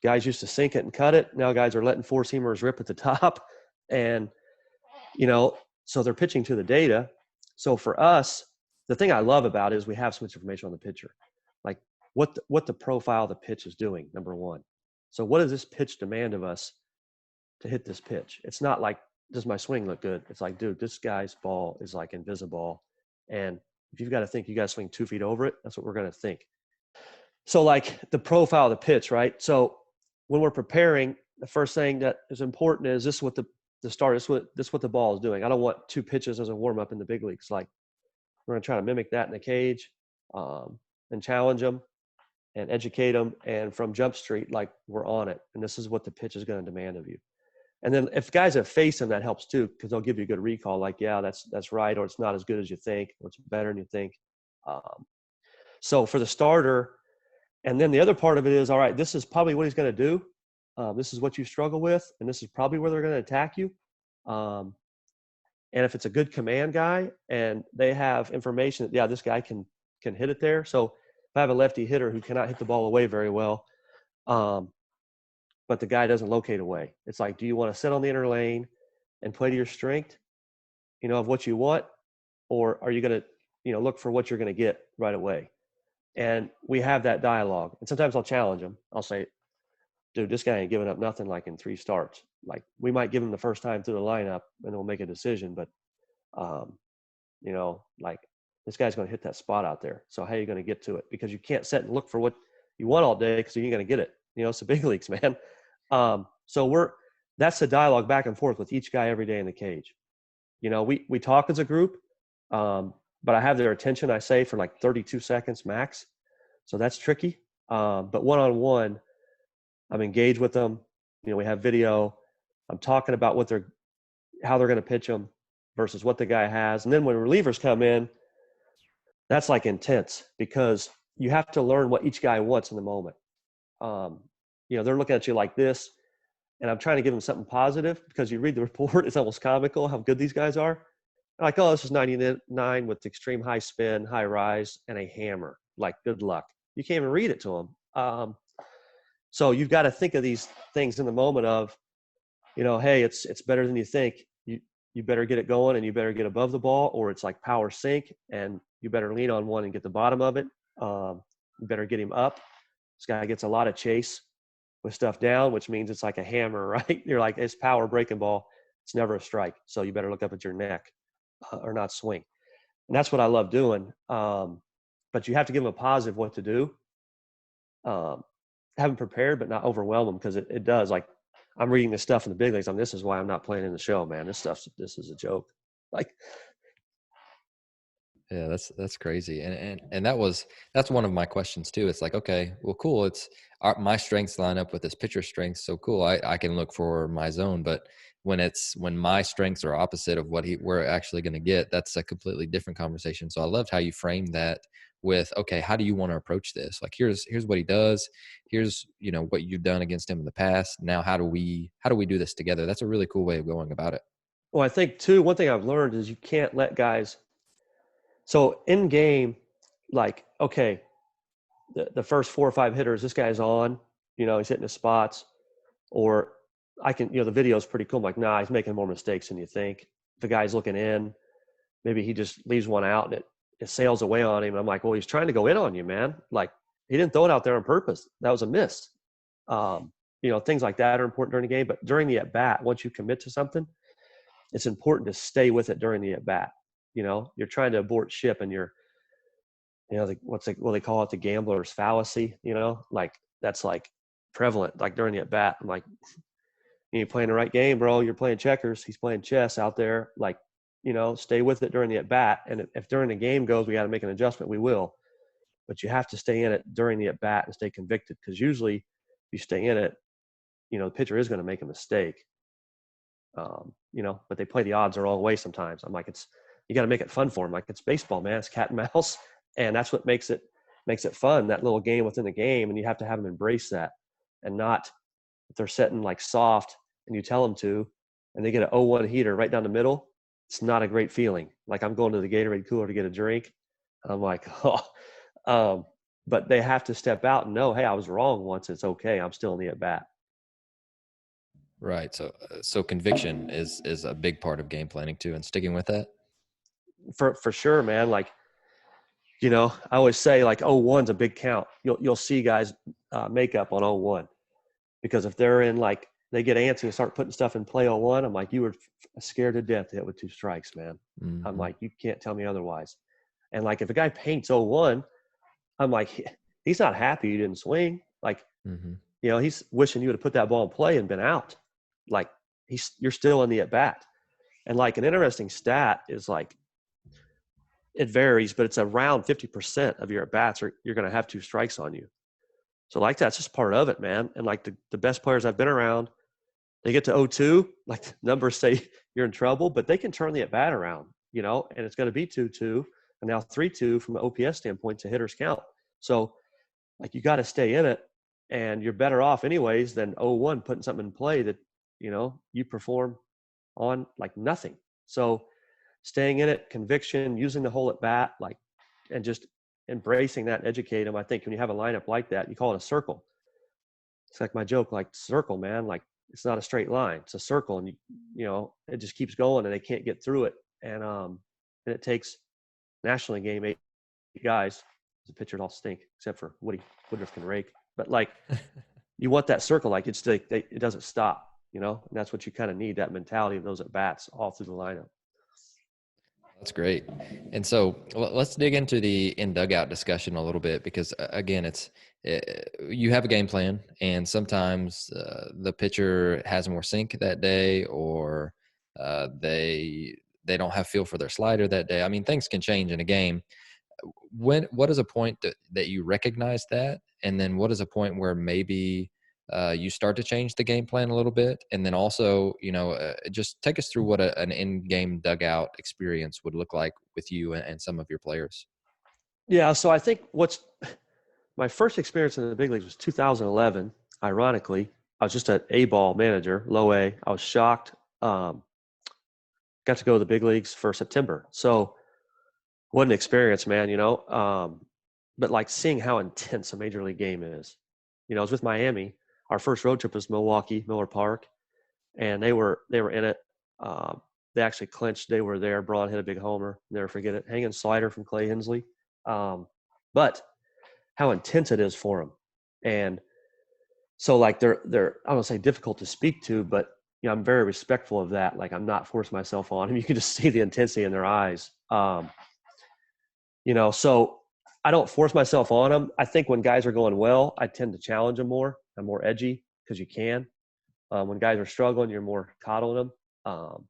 Guys used to sink it and cut it. Now guys are letting four seamers rip at the top. And, so they're pitching to the data. So for us, the thing I love about it is we have so much information on the pitcher, like what the profile of the pitch is doing, number one. So what does this pitch demand of us to hit this pitch? It's not like, does my swing look good? It's like, dude, this guy's ball is like invisible. And if you've got to think you got to swing 2 feet over it, that's what we're going to think. So like the profile of the pitch, right? So when we're preparing, the first thing that is important is this is what the start is what the ball is doing. I don't want 2 pitches as a warm up in the big leagues. Like we're going to try to mimic that in the cage, and challenge them and educate them. And from Jump Street, like we're on it. And this is what the pitch is going to demand of you. And then if guys have faced them, that helps too, because they'll give you a good recall. Like, yeah, that's right, or it's not as good as you think, or it's better than you think. So for the starter, and then the other part of it is, all right, this is probably what he's going to do. This is what you struggle with, and this is probably where they're going to attack you. And if it's a good command guy and they have information that, yeah, this guy can hit it there. So if I have a lefty hitter who cannot hit the ball away very well, but the guy doesn't locate away, it's like, do you want to sit on the inner lane and play to your strength, of what you want, or are you going to, look for what you're going to get right away? And we have that dialogue. And sometimes I'll challenge him. I'll say, dude, this guy ain't giving up nothing like in 3 starts. Like, we might give him the first time through the lineup and we'll make a decision, but like, this guy's going to hit that spot out there. So how are you going to get to it? Because you can't sit and look for what you want all day because you ain't going to get it. It's the big leagues, man. So that's the dialogue back and forth with each guy every day in the cage. We talk as a group, but I have their attention, I say, for like 32 seconds max. So that's tricky. But one-on-one, I'm engaged with them. We have video. I'm talking about how they're going to pitch them versus what the guy has. And then when relievers come in, that's like intense because you have to learn what each guy wants in the moment. They're looking at you like this, and I'm trying to give them something positive because you read the report, it's almost comical how good these guys are. They're like, oh, this is 99 with extreme high spin, high rise, and a hammer. Like, good luck. You can't even read it to them. So you've got to think of these things in the moment of, hey, it's better than you think. You better get it going and you better get above the ball, or it's like power sink and you better lean on one and get the bottom of it. You better get him up. This guy gets a lot of chase with stuff down, which means it's like a hammer, right? You're like, it's power breaking ball. It's never a strike. So you better look up at your neck or not swing. And that's what I love doing. But you have to give them a positive what to do. Have them prepared, but not overwhelm them because it does. Like, I'm reading this stuff in the big leagues. This is why I'm not playing in the show, man. This is a joke. Like, yeah, that's crazy. And that's one of my questions too. It's like, okay, well, cool. My strengths line up with this pitcher strengths. So cool. I can look for my zone, but when my strengths are opposite of what we're actually going to get, that's a completely different conversation. So I loved how you framed that with, okay, how do you want to approach this? Like, here's what he does. Here's, what you've done against him in the past. Now, how do we do this together? That's a really cool way of going about it. well, I think too, one thing I've learned is you can't let guys. So in game, like, okay, the first 4 or 5 hitters, this guy's on, he's hitting his spots, or I can, the video is pretty cool. I'm like, nah, he's making more mistakes than you think. The guy's looking in, maybe he just leaves one out and it sails away on him. And I'm like, well, he's trying to go in on you, man. Like, he didn't throw it out there on purpose. That was a miss. Things like that are important during the game, but during the at bat, once you commit to something, it's important to stay with it during the at bat. You're trying to abort ship and you're, they call it the Gamblers Fallacy, like that's like prevalent, like during the at bat. I'm like, you ain't playing the right game, bro. You're playing checkers. He's playing chess out there. Like, stay with it during the at bat. And if during the game goes, we got to make an adjustment, we will. But you have to stay in it during the at bat and stay convicted, because usually if you stay in it, the pitcher is going to make a mistake. But they play the odds the wrong way sometimes. I'm like, you got to make it fun for them. Like, it's baseball, man. It's cat and mouse, and that's what makes it fun. That little game within the game, and you have to have them embrace that, and not if they're setting like soft and you tell them to, and they get an 0-1 heater right down the middle. It's not a great feeling. Like, I'm going to the Gatorade cooler to get a drink. I'm like, oh, but they have to step out and know, hey, I was wrong once. It's okay. I'm still in the at bat. Right. So conviction is a big part of game planning too, and sticking with that. For sure, man. Like, I always say, like, 0-1's a big count. You'll see guys make up on 0-1, because if they're in, like, they get antsy and start putting stuff in play 0-1, I'm like, you were scared to death to hit with 2 strikes, man. Mm-hmm. I'm like, you can't tell me otherwise. And like, if a guy paints 0-1, I'm like, he's not happy you didn't swing. Like, mm-hmm. He's wishing you would have put that ball in play and been out. Like, you're still in the at bat. And like, an interesting stat is, like, it varies, but it's around 50% of your at bats you're going to have 2 strikes on you. So like, that's just part of it, man. And like, the best players I've been around, they get to 0-2, like, the numbers say you're in trouble, but they can turn the at bat around, and it's going to be 2-2 and now 3-2 from an OPS standpoint to hitters count. So like, you got to stay in it. and you're better off anyways than 0-1 putting something in play that, you perform on like nothing. So staying in it, conviction, using the hole at bat, like, and just embracing that and educate them. I think when you have a lineup like that, you call it a circle. It's like my joke, like circle, man, like it's not a straight line. It's a circle. And it just keeps going and they can't get through it. And it takes nationally game 8 guys. The pitchers all stink except for Woody. Woodruff can rake. But like, you want that circle, like it's like it doesn't stop, and that's what you kind of need, that mentality of those at bats all through the lineup. That's great. And so let's dig into the in dugout discussion a little bit, because again, you have a game plan, and sometimes the pitcher has more sink that day, or they don't have feel for their slider that day. I mean, things can change in a game. What is a point that you recognize that, and then what is a point where maybe you start to change the game plan a little bit? And then also, just take us through what an in-game dugout experience would look like with you and some of your players. Yeah, so I think my first experience in the big leagues was 2011. Ironically, I was just an A-ball manager, low A. I was shocked. Got to go to the big leagues for September. So what an experience, man, but like seeing how intense a major league game is. I was with Miami. Our first road trip was Milwaukee, Miller Park, and they were in it. They actually clinched. They were there. Braun hit a big homer. Never forget it. Hanging slider from Clay Hensley. But how intense it is for them. And so like they're I don't want to say difficult to speak to, but I'm very respectful of that. Like I'm not forcing myself on them. You can just see the intensity in their eyes. So I don't force myself on them. I think when guys are going well, I tend to challenge them more. I'm more edgy because you can. When guys are struggling, you're more coddling them.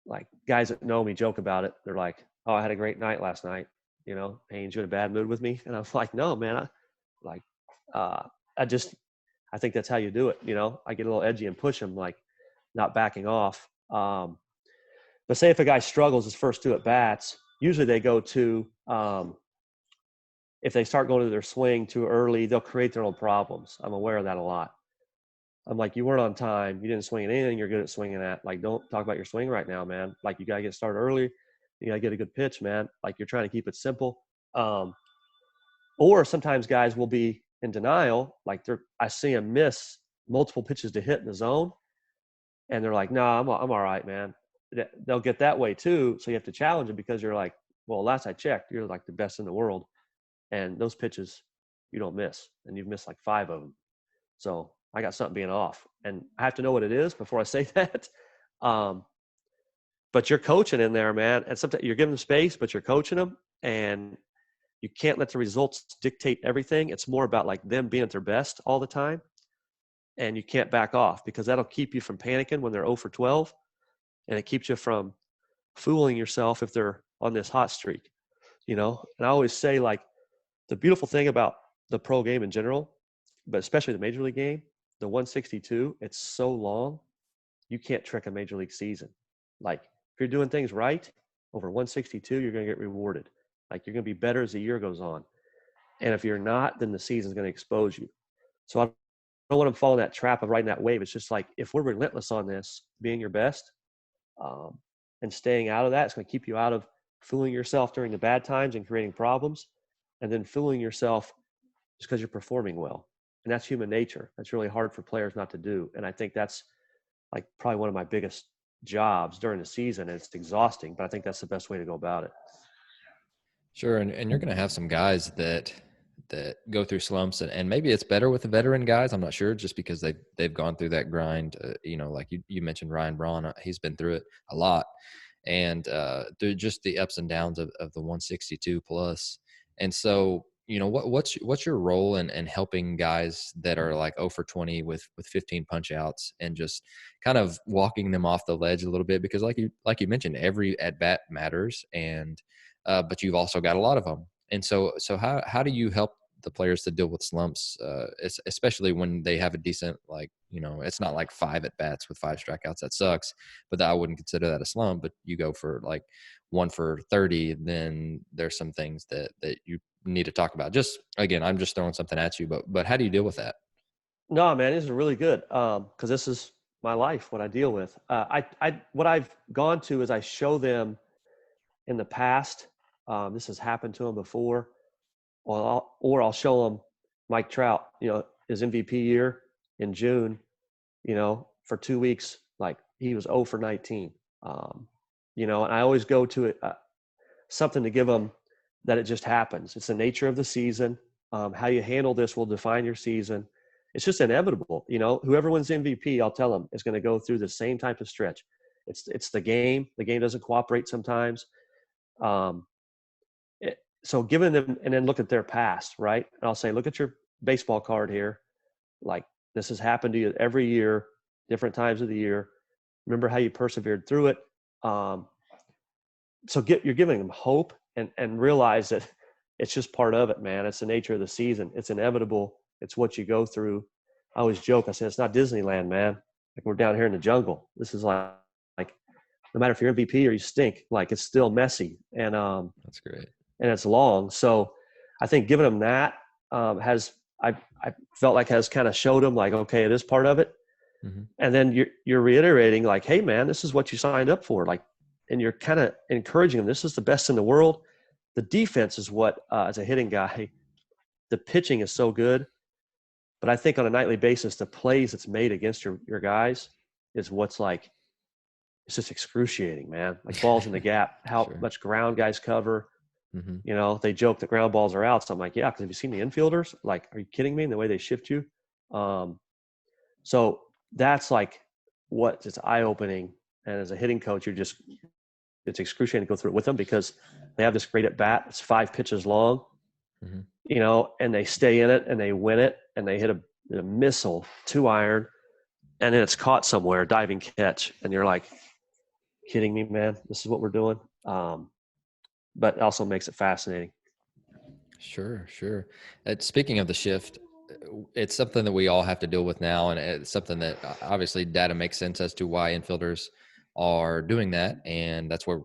Like guys that know me joke about it. They're like, "Oh, I had a great night last night. Haines, you in a bad mood with me?" And I'm like, "No, man. I think that's how you do it. I get a little edgy and push them, like not backing off. But say if a guy struggles his first 2 at bats, usually they go to if they start going to their swing too early, they'll create their own problems. I'm aware of that a lot. I'm like, you weren't on time. You didn't swing at anything you're good at swinging at. Like, don't talk about your swing right now, man. Like, you got to get started early. You got to get a good pitch, man. Like, you're trying to keep it simple. Or sometimes guys will be in denial. Like, I see them miss multiple pitches to hit in the zone. And they're like, no, I'm all right, man. They'll get that way too. So you have to challenge them because you're like, well, last I checked, you're like the best in the world. And those pitches you don't miss. And you've missed like 5 of them. So I got something being off, and I have to know what it is before I say that. But you're coaching in there, man. And sometimes you're giving them space, but you're coaching them, and you can't let the results dictate everything. It's more about like them being at their best all the time. And you can't back off because that'll keep you from panicking when they're 0 for 12. And it keeps you from fooling yourself if they're on this hot streak, And I always say, like, the beautiful thing about the pro game in general, but especially the major league game, the 162, it's so long, you can't trick a major league season. Like, if you're doing things right, over 162, you're going to get rewarded. Like, you're going to be better as the year goes on. And if you're not, then the season's going to expose you. So I don't want to fall in that trap of riding that wave. It's just like, if we're relentless on this, being your best, and staying out of that, it's going to keep you out of fooling yourself during the bad times and creating problems, and then fooling yourself just because you're performing well. And that's human nature. That's really hard for players not to do. And I think that's like probably one of my biggest jobs during the season. And it's exhausting, but I think that's the best way to go about it. Sure. And you're going to have some guys that go through slumps, and maybe it's better with the veteran guys. I'm not sure, just because they've gone through that grind. Like you mentioned Ryan Braun, he's been through it a lot, and through just the ups and downs of the 162 plus. And so, what's your role in helping guys that are like 0 for 20 with 15 punch outs, and just kind of walking them off the ledge a little bit? Because like you mentioned, every at bat matters, and but you've also got a lot of them. And so how do you help the players to deal with slumps, especially when they have a decent, like, it's not like 5 at bats with 5 strikeouts. That sucks, but I wouldn't consider that a slump. But you go for like 1 for 30, then there's some things that you need to talk about? Just again, I'm just throwing something at you, but how do you deal with that? No, man, this is really good. Cause this is my life, what I deal with. What I've gone to is I show them in the past, this has happened to them before, or I'll show them Mike Trout, his MVP year in June, for 2 weeks, like he was 0 for 19. And I always go to it, something to give them that it just happens. It's the nature of the season. How you handle this will define your season. It's just inevitable. Whoever wins MVP, I'll tell them, is going to go through the same type of stretch. It's the game. The game doesn't cooperate sometimes. So giving them, and then look at their past, right? And I'll say, look at your baseball card here. Like, this has happened to you every year, different times of the year. Remember how you persevered through it. So you're giving them hope and realize that it's just part of it, man. It's the nature of the season. It's inevitable. It's what you go through. I always joke. I say, it's not Disneyland, man. Like, we're down here in the jungle. This is like no matter if you're MVP or you stink, like, it's still messy. And That's great. And it's long. So I think giving them that I felt like has kind of showed them, like, okay, it is part of it. Mm-hmm. And then you're reiterating, like, hey, man, this is what you signed up for. Like, and you're kind of encouraging them. This is the best in the world. The defense is what, as a hitting guy, the pitching is so good. But I think on a nightly basis, the plays that's made against your guys is what's like, it's just excruciating, man. Like, balls in the gap, how Sure. much ground guys cover. Mm-hmm. They joke that ground balls are out. So I'm like, yeah, because have you seen the infielders? Like, are you kidding me? The way they shift you. So that's like what it's eye-opening. And as a hitting coach, it's excruciating to go through it with them because they have this great at bat. It's 5 pitches long, Mm-hmm. And they stay in it and they win it and they hit a missile 2-iron and then it's caught somewhere, diving catch. And you're like, kidding me, man? This is what we're doing. But it also makes it fascinating. Sure. Speaking of the shift, it's something that we all have to deal with now, and it's something that obviously data makes sense as to why infielders are doing that, and that's where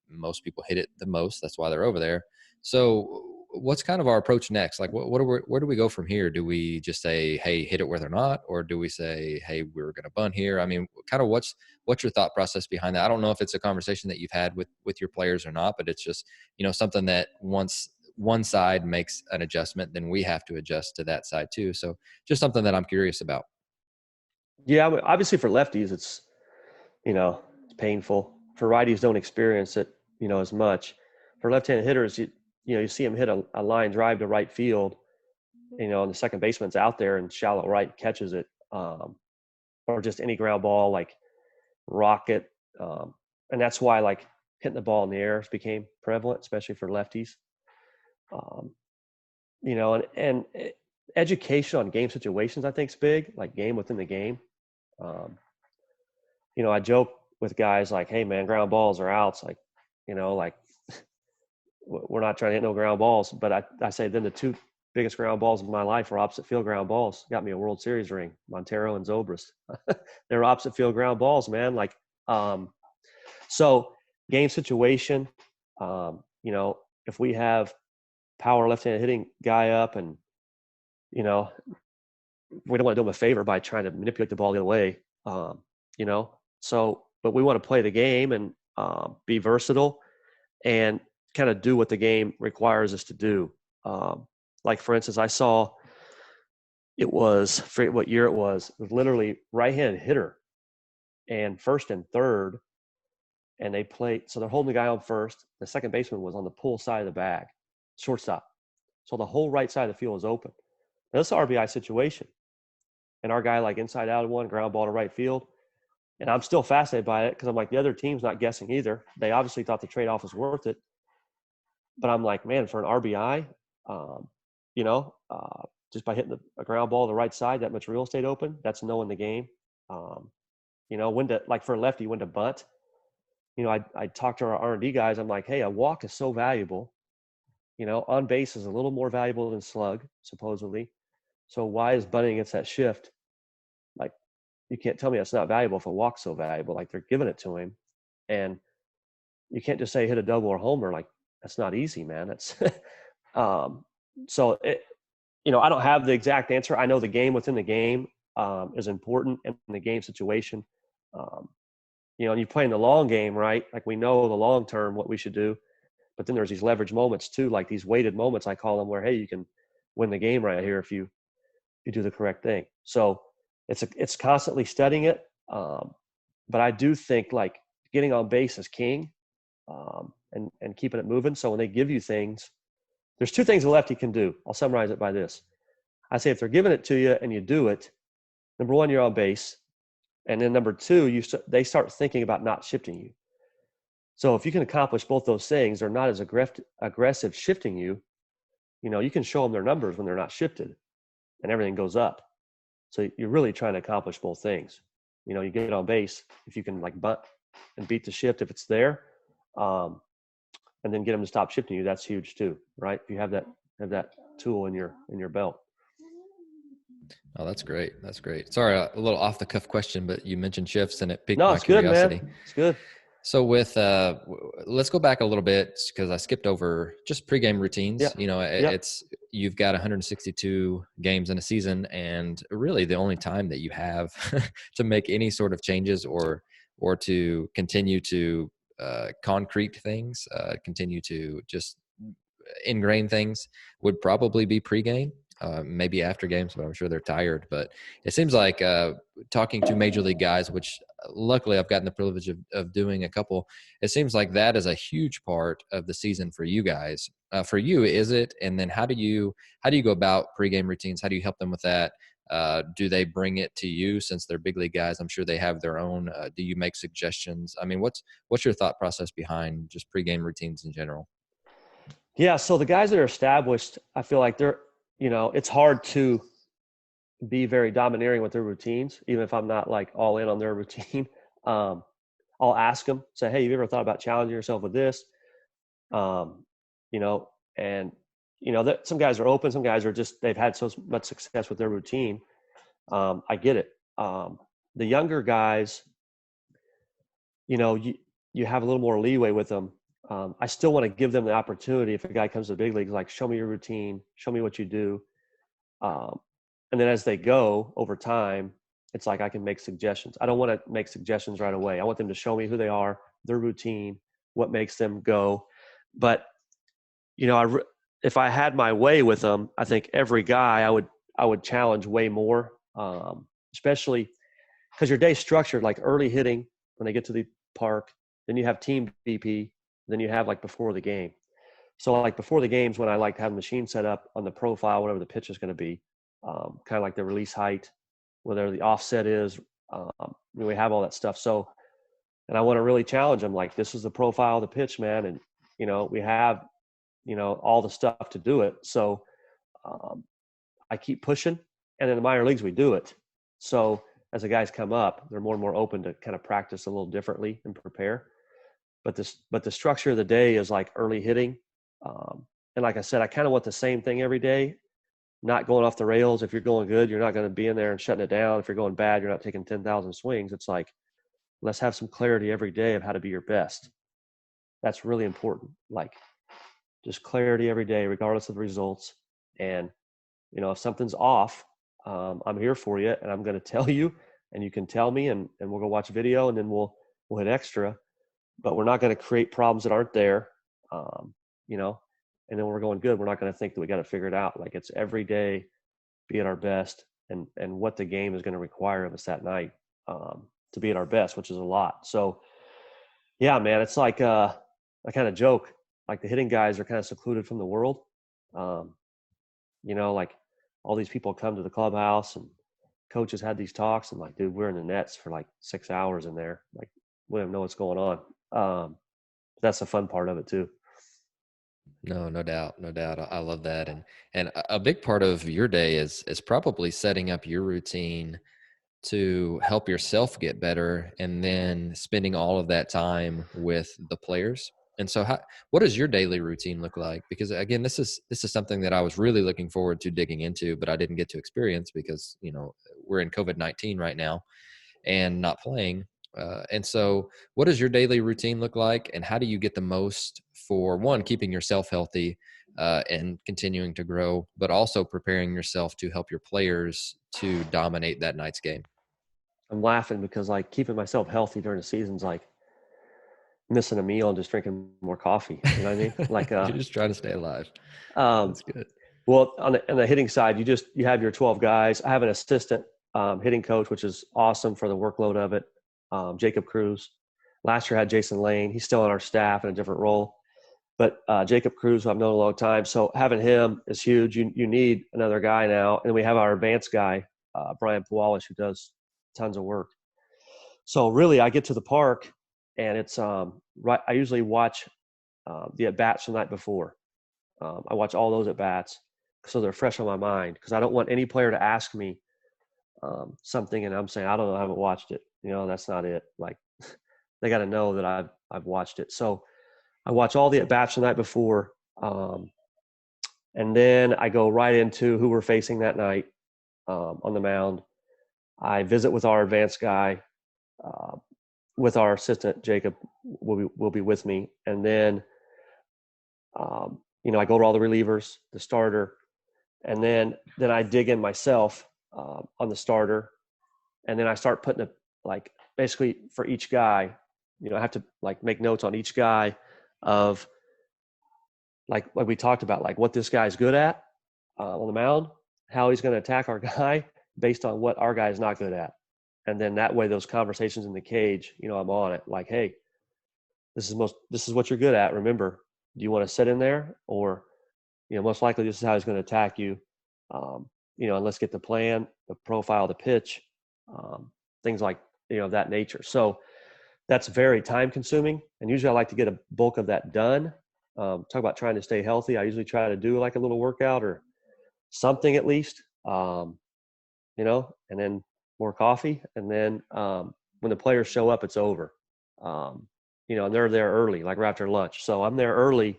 most people hit it the most. That's why they're over there. So, what's kind of our approach next? Like, where do we go from here? Do we just say, "Hey, hit it where they're not," or do we say, "Hey, we're going to bunt here"? I mean, kind of what's your thought process behind that? I don't know if it's a conversation that you've had with your players or not, but it's just something that once one side makes an adjustment, then we have to adjust to that side too. So just something that I'm curious about. Yeah, obviously for lefties, it's painful. For righties, don't experience it, as much. For left-handed hitters, you see them hit a line drive to right field, and the second baseman's out there and shallow right catches it, or just any ground ball like rocket, and that's why like hitting the ball in the air became prevalent, especially for lefties. And education on game situations, I think, is big, like game within the game. I joke with guys like, hey, man, ground balls are outs. Like, like we're not trying to hit no ground balls. But I say then the 2 biggest ground balls of my life are opposite field ground balls. Got me a World Series ring, Montero and Zobrist. They're opposite field ground balls, man. Like, so game situation, if we have power left-handed hitting guy up and, we don't want to do him a favor by trying to manipulate the ball the other way, but we want to play the game and be versatile and kind of do what the game requires us to do. Like, for instance, I saw I forget what year it was literally right-handed hitter and first and third, and they played. So they're holding the guy on first. The second baseman was on the pull side of the bag, shortstop. So the whole right side of the field was open. Now, this is an RBI situation. And our guy, like, inside out of one, ground ball to right field. And I'm still fascinated by it because I'm like, the other team's not guessing either. They obviously thought the trade-off was worth it. But I'm like, man, for an RBI, just by hitting a ground ball to the right side, that much real estate open, that's knowing the game. When to, like, for a lefty, when to bunt. I talked to our R&D guys. I'm like, hey, a walk is so valuable. On base is a little more valuable than slug, supposedly. So why is bunting against that shift? Like, you can't tell me that's not valuable if a walk's so valuable. Like, they're giving it to him. And you can't just say hit a double or homer. Like, that's not easy, man. That's Um, so I don't have the exact answer. I know the game within the game is important in the game situation. Um, and you play in the long game, right? Like we know the long term what we should do, but then there's these leverage moments too, like these weighted moments I call them, where hey, you can win the game right here if you do the correct thing. So it's constantly studying it, but I do think like getting on base is king, and keeping it moving. So when they give you things, there's two things a lefty can do. I'll summarize it by this. I say if they're giving it to you and you do it, number one, you're on base. And then number two, they start thinking about not shifting you. So if you can accomplish both those things, they're not as aggressive shifting you. You can show them their numbers when they're not shifted and everything goes up. So you're really trying to accomplish both things. You get on base, if you can like bunt and beat the shift if it's there, and then get them to stop shifting you, that's huge too, right? If you have that tool in your belt. Oh, that's great. That's great. Sorry, a little off the cuff question, but you mentioned shifts and it piqued No, my it's good, curiosity. man. It's good. So with let's go back a little bit because I skipped over just pregame routines. Yeah. It's you've got 162 games in a season, and really the only time that you have to make any sort of changes or to continue to concrete things, continue to just ingrain things would probably be pregame. Maybe after games, but I'm sure they're tired. But it seems like talking to major league guys, which luckily I've gotten the privilege of doing a couple, it seems like that is a huge part of the season for you guys. For you, is it? And then how do you go about pregame routines? How do you help them with that? Do they bring it to you since they're big league guys? I'm sure they have their own. Do you make suggestions? I mean, what's your thought process behind just pregame routines in general? Yeah. So the guys that are established, I feel like it's hard to be very domineering with their routines, even if I'm not like all in on their routine. Um, I'll ask them, say, hey, have you ever thought about challenging yourself with this? Um, and that some guys are open, some guys are just, they've had so much success with their routine. I get it. The younger guys, you have a little more leeway with them. I still want to give them the opportunity. If a guy comes to the big leagues, like, show me your routine, show me what you do. And then as they go over time, it's like I can make suggestions. I don't want to make suggestions right away. I want them to show me who they are, their routine, what makes them go. But if I had my way with them, I think every guy I would challenge way more, especially because your day's structured like early hitting when they get to the park. Then you have team BP. Then you have like before the game. So like before the games, when I like to have a machine set up on the profile, whatever the pitch is going to be, kind of like the release height, whether the offset is, we have all that stuff. So, and I want to really challenge them. Like, this is the profile of the pitch, man. And, we have, all the stuff to do it. So I keep pushing, and in the minor leagues, we do it. So as the guys come up, they're more and more open to kind of practice a little differently and prepare. But the structure of the day is like early hitting. And like I said, I kind of want the same thing every day, not going off the rails. If you're going good, you're not going to be in there and shutting it down. If you're going bad, you're not taking 10,000 swings. It's like, let's have some clarity every day of how to be your best. That's really important. Like, just clarity every day, regardless of the results. And, if something's off, I'm here for you, and I'm going to tell you, and you can tell me, and we'll go watch a video, and then we'll hit extra. But we're not going to create problems that aren't there, and then we're going good. We're not going to think that we got to figure it out. Like, it's every day, be at our best, and what the game is going to require of us that night, to be at our best, which is a lot. So, yeah, man, it's like I kind of joke, like the hitting guys are kind of secluded from the world. Like all these people come to the clubhouse and coaches had these talks, and like, dude, we're in the nets for like 6 hours in there. Like, we don't know what's going on. That's the fun part of it too. No, no doubt, no doubt. I love that, and a big part of your day is probably setting up your routine to help yourself get better, and then spending all of that time with the players. And so, what does your daily routine look like? Because again, this is something that I was really looking forward to digging into, but I didn't get to experience because we're in COVID-19 right now and not playing. And so what does your daily routine look like, and how do you get the most for, one, keeping yourself healthy, and continuing to grow, but also preparing yourself to help your players to dominate that night's game? I'm laughing because like keeping myself healthy during the season's like missing a meal and just drinking more coffee. You know what I mean? Like, You're just trying to stay alive. um, That's good. well, on the hitting side, you have your 12 guys. I have an assistant hitting coach, which is awesome for the workload of it. Jacob Cruz. Last year I had Jason Lane. He's still on our staff in a different role, but Jacob Cruz, who I've known a long time. So having him is huge. You need another guy now, and we have our advanced guy, Brian Pualish, who does tons of work. So really, I get to the park, and it's right. I usually watch the at bats the night before. I watch all those at bats so they're fresh on my mind because I don't want any player to ask me something and I'm saying I don't know, I haven't watched it. You know, that's not it. Like they got to know that I've watched it. So I watch all the at bats the night before, and then I go right into who we're facing that night on the mound. I visit with our advanced guy, with our assistant Jacob will be with me, and then I go to all the relievers, the starter, and then I dig in myself on the starter, and then I start putting it like basically for each guy. I have to like make notes on each guy of like we talked about, like what this guy's good at on the mound, how he's going to attack our guy based on what our guy is not good at, and then that way those conversations in the cage, I'm on it. Like, hey, this is what you're good at. Remember, do you want to sit in there or most likely this is how he's going to attack you. And let's get the plan, the profile, the pitch, things like, that nature. So that's very time consuming. And usually I like to get a bulk of that done. Talk about trying to stay healthy. I usually try to do like a little workout or something at least, and then more coffee. And then when the players show up, it's over. And they're there early, like right after lunch. So I'm there early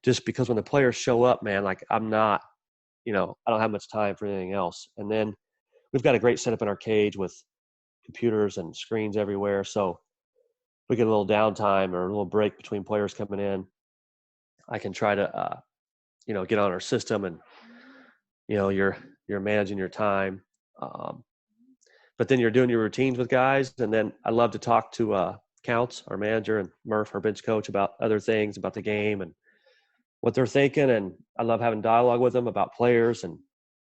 just because when the players show up, man, like I'm not, I don't have much time for anything else. And then we've got a great setup in our cage with computers and screens everywhere. So we get a little downtime or a little break between players coming in. I can try to, get on our system and, you're managing your time. But then you're doing your routines with guys. And then I love to talk to Counts, our manager, and Murph, our bench coach, about other things about the game and what they're thinking. And I love having dialogue with them about players and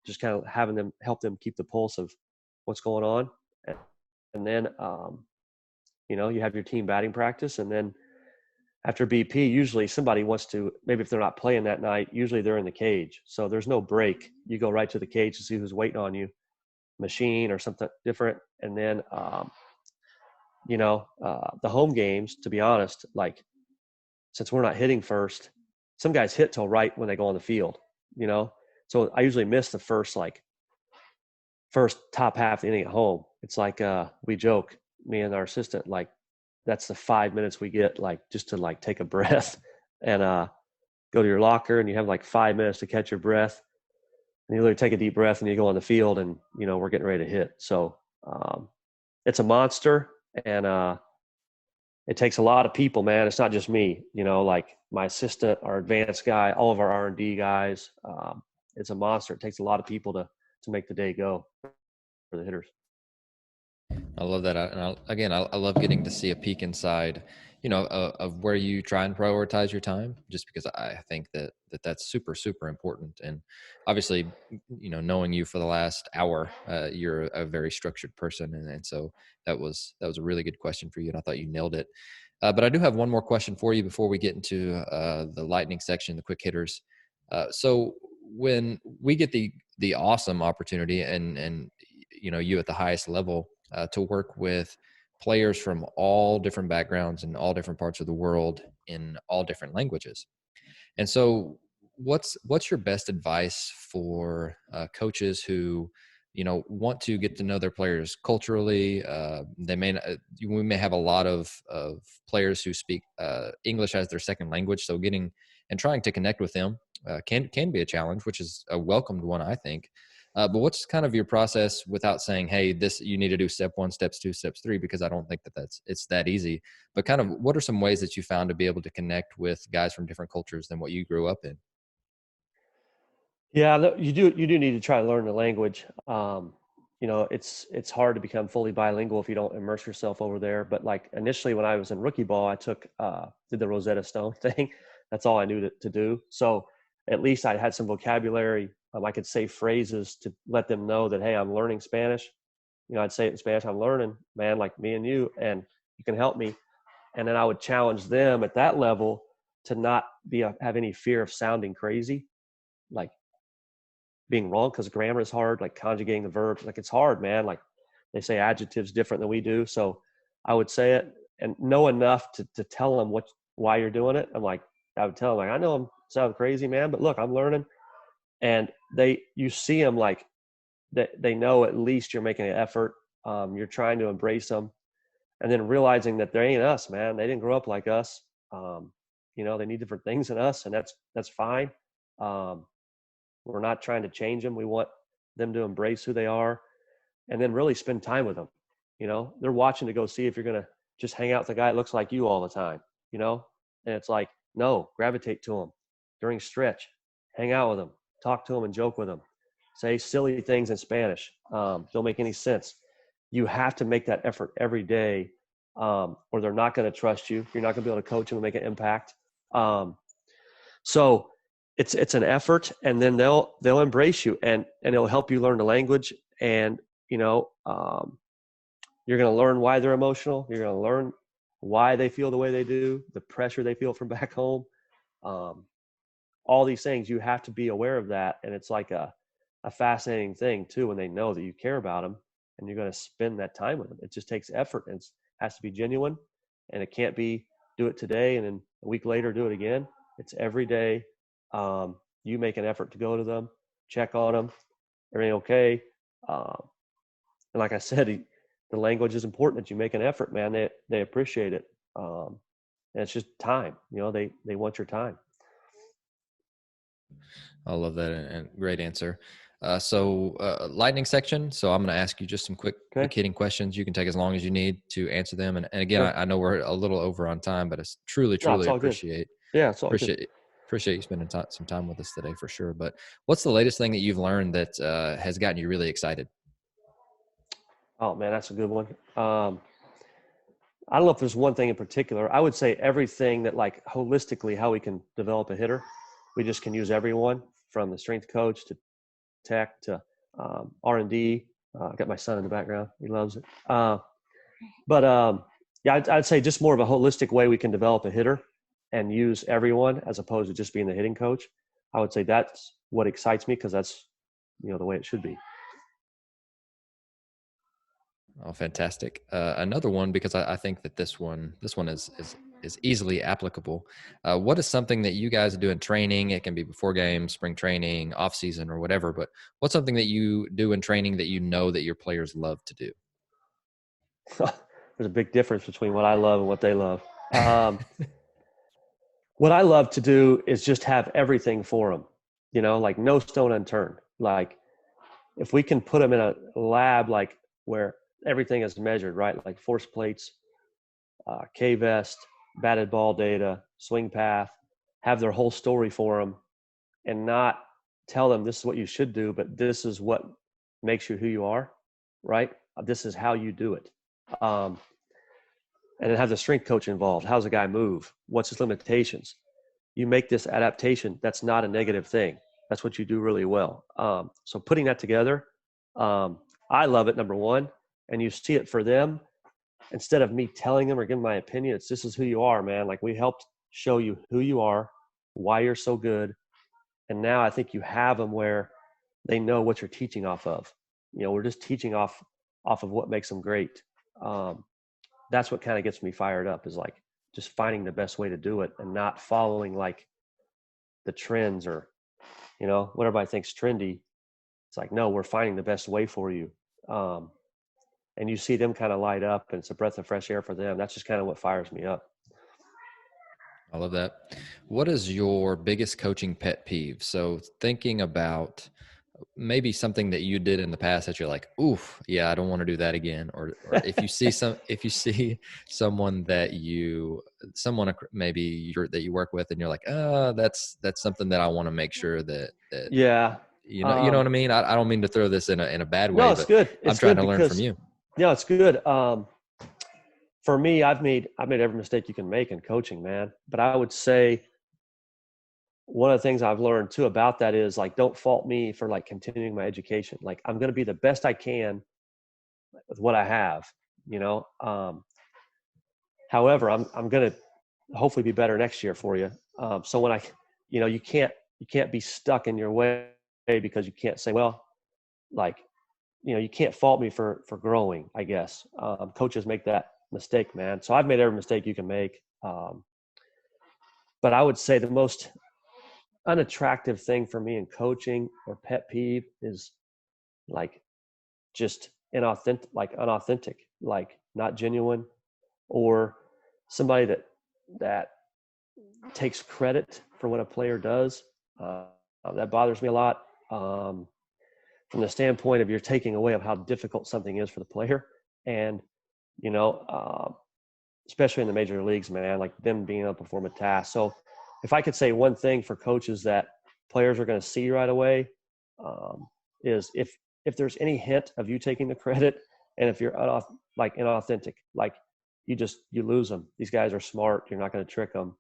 just kind of having them help them keep the pulse of what's going on. And then, you have your team batting practice. And then after BP, usually somebody wants to, maybe if they're not playing that night, usually they're in the cage. So there's no break. You go right to the cage to see who's waiting on you, machine or something different. And then, the home games, to be honest, like since we're not hitting first, some guys hit till right when they go on the field, so I usually miss the first top half of the inning at home. It's like we joke, me and our assistant, like that's the 5 minutes we get, like just to like take a breath and go to your locker, and you have like 5 minutes to catch your breath, and you literally take a deep breath and you go on the field, and we're getting ready to hit. So it's a monster, and it takes a lot of people, man. It's not just me, like my assistant, our advanced guy, all of our R&D guys. It's a monster. It takes a lot of people to make the day go for the hitters. I love that. And I love getting to see a peek inside, of where you try and prioritize your time, just because I think that's super, super important. And obviously, knowing you for the last hour, you're a very structured person. And so that was a really good question for you. And I thought you nailed it. But I do have one more question for you before we get into the lightning section, the quick hitters. So when we get the awesome opportunity and you at the highest level, to work with players from all different backgrounds and all different parts of the world in all different languages. And so what's your best advice for coaches who, want to get to know their players culturally? We may have a lot of players who speak English as their second language. So getting and trying to connect with them can be a challenge, which is a welcomed one, I think. But what's kind of your process without saying, hey, this, you need to do step 1, steps 2, steps 3, because I don't think it's that easy, but kind of what are some ways that you found to be able to connect with guys from different cultures than what you grew up in? Yeah, you do need to try to learn the language. It's hard to become fully bilingual if you don't immerse yourself over there. But like initially when I was in rookie ball, I did the Rosetta Stone thing. That's all I knew to do. So at least I had some vocabulary. I could say phrases to let them know that, hey, I'm learning Spanish. I'd say it in Spanish, I'm learning, man, like me and you, and you can help me. And then I would challenge them at that level to not have any fear of sounding crazy, like being wrong, because grammar is hard, like conjugating the verbs, like it's hard, man. Like they say adjectives different than we do. So I would say it and know enough to tell them why you're doing it. I would tell them, like, I know I'm sounding crazy, man, but look, I'm learning. And you see them like they know at least you're making an effort. You're trying to embrace them, and then realizing that they ain't us, man. They didn't grow up like us. They need different things than us, and that's fine. Um, we're not trying to change them. We want them to embrace who they are, and then really spend time with them. They're watching to go see if you're going to just hang out with a guy that looks like you all the time, and it's like, no, gravitate to them during stretch, hang out with them, talk to them and joke with them, say silly things in Spanish. Don't make any sense. You have to make that effort every day, or they're not going to trust you. You're not going to be able to coach them and make an impact. So it's an effort, and then they'll embrace you, and it'll help you learn the language. And you're going to learn why they're emotional. You're going to learn why they feel the way they do, the pressure they feel from back home. All these things, you have to be aware of that. And it's like a fascinating thing too, when they know that you care about them and you're going to spend that time with them. It just takes effort, and it has to be genuine, and it can't be do it today and then a week later do it again. It's every day. You make an effort to go to them, check on them. Everything okay? And like I said, the language is important, that you make an effort, man. They appreciate it. And it's just time. They want your time. I love that, and great answer. So lightning section. So I'm going to ask you just some quick hitting questions. You can take as long as you need to answer them. And again, I know we're a little over on time, but I truly appreciate. Yeah, it's all good. Appreciate you spending some time with us today for sure. But what's the latest thing that you've learned that has gotten you really excited? Oh man, that's a good one. I don't know if there's one thing in particular. I would say everything that, like, holistically, how we can develop a hitter. We just can use everyone from the strength coach to tech to R&D. I got my son in the background. He loves it. Yeah, I'd say just more of a holistic way we can develop a hitter and use everyone as opposed to just being the hitting coach. I would say that's what excites me, because that's, the way it should be. Oh, fantastic. Another one, because I think that this one is easily applicable. What is something that you guys do in training? It can be before games, spring training, off season, or whatever, but what's something that you do in training that you know that your players love to do? There's a big difference between what I love and what they love. What I love to do is just have everything for them, like no stone unturned. Like if we can put them in a lab, like where everything is measured, right? Like force plates, K-vest, batted ball data, swing path, have their whole story for them, and not tell them this is what you should do, but this is what makes you who you are, right? This is how you do it. And then have the strength coach involved. How's a guy move? What's his limitations? You make this adaptation. That's not a negative thing. That's what you do really well. So putting that together, I love it, number one. And you see it for them. Instead of me telling them or giving my opinion, it's this is who you are, man. Like, we helped show you who you are, why you're so good. And now I think you have them where they know what you're teaching off of. We're just teaching off of what makes them great. That's what kind of gets me fired up, is like just finding the best way to do it and not following like the trends or, what everybody thinks trendy. It's like, no, we're finding the best way for you. And you see them kind of light up, and it's a breath of fresh air for them. That's just kind of what fires me up. I love that. What is your biggest coaching pet peeve? So thinking about maybe something that you did in the past that you're like, oof, yeah, I don't want to do that again. Or if you see someone that maybe that you work with and you're like, that's something that I want to make sure that. Yeah. You know what I mean? I don't mean to throw this in a bad No, way, it's but good. I'm It's trying good to learn from because, you. yeah, it's good. For me, I've made every mistake you can make in coaching, man. But I would say one of the things I've learned too about that is like, don't fault me for like continuing my education. Like, I'm going to be the best I can with what I have, you know. However, I'm going to hopefully be better next year for you. So when you can't be stuck in your way because you can't say, well, like, you can't fault me for growing, I guess. Coaches make that mistake, man. So I've made every mistake you can make. But I would say the most unattractive thing for me in coaching or pet peeve is like just unauthentic, like not genuine, or somebody that takes credit for what a player does. That bothers me a lot. From the standpoint of you're taking away of how difficult something is for the player, and especially in the major leagues, man, like them being able to perform a task. So if I could say one thing for coaches that players are going to see right away, is if there's any hint of you taking the credit, and if you're inauthentic, like you lose them. These guys are smart. You're not going to trick them,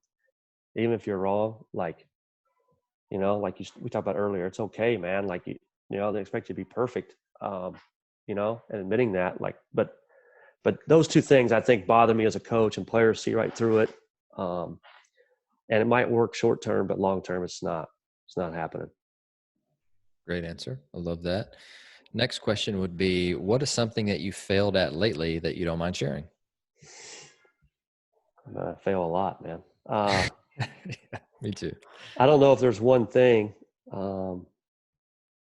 even if you're wrong. Like, we talked about earlier, it's okay, man. Like, they expect you to be perfect, and admitting that, like, but those two things I think bother me as a coach, and players see right through it. And it might work short term, but long term, it's not happening. Great answer. I love that. Next question would be, what is something that you failed at lately that you don't mind sharing? I fail a lot, man. Yeah, me too. I don't know if there's one thing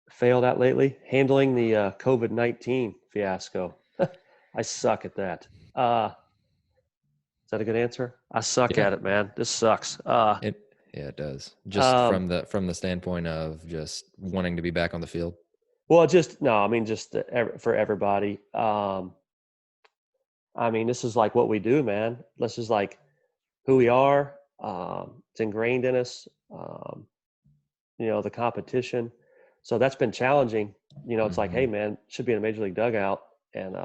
failed at lately. Handling the COVID-19 fiasco. I suck at that. Is that a good answer? I suck Yeah, at it, man. This sucks. yeah, it does. Just from the standpoint of just wanting to be back on the field. Well, just no. I mean, just for everybody. I mean, this is like what we do, man. This is like who we are. It's ingrained in us. The competition. So that's been challenging. It's like, hey, man, should be in a major league dugout and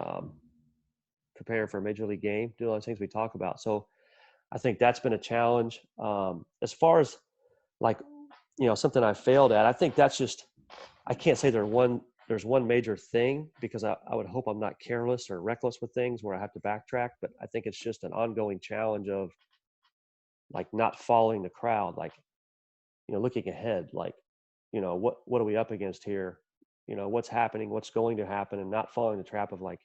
preparing for a major league game, do all those things we talk about. So I think that's been a challenge. As far as like, something I failed at, I think that's just, I can't say there's one major thing, because I would hope I'm not careless or reckless with things where I have to backtrack, but I think it's just an ongoing challenge of like not following the crowd, like, looking ahead, like, what are we up against here? What's happening, what's going to happen, and not following the trap of like,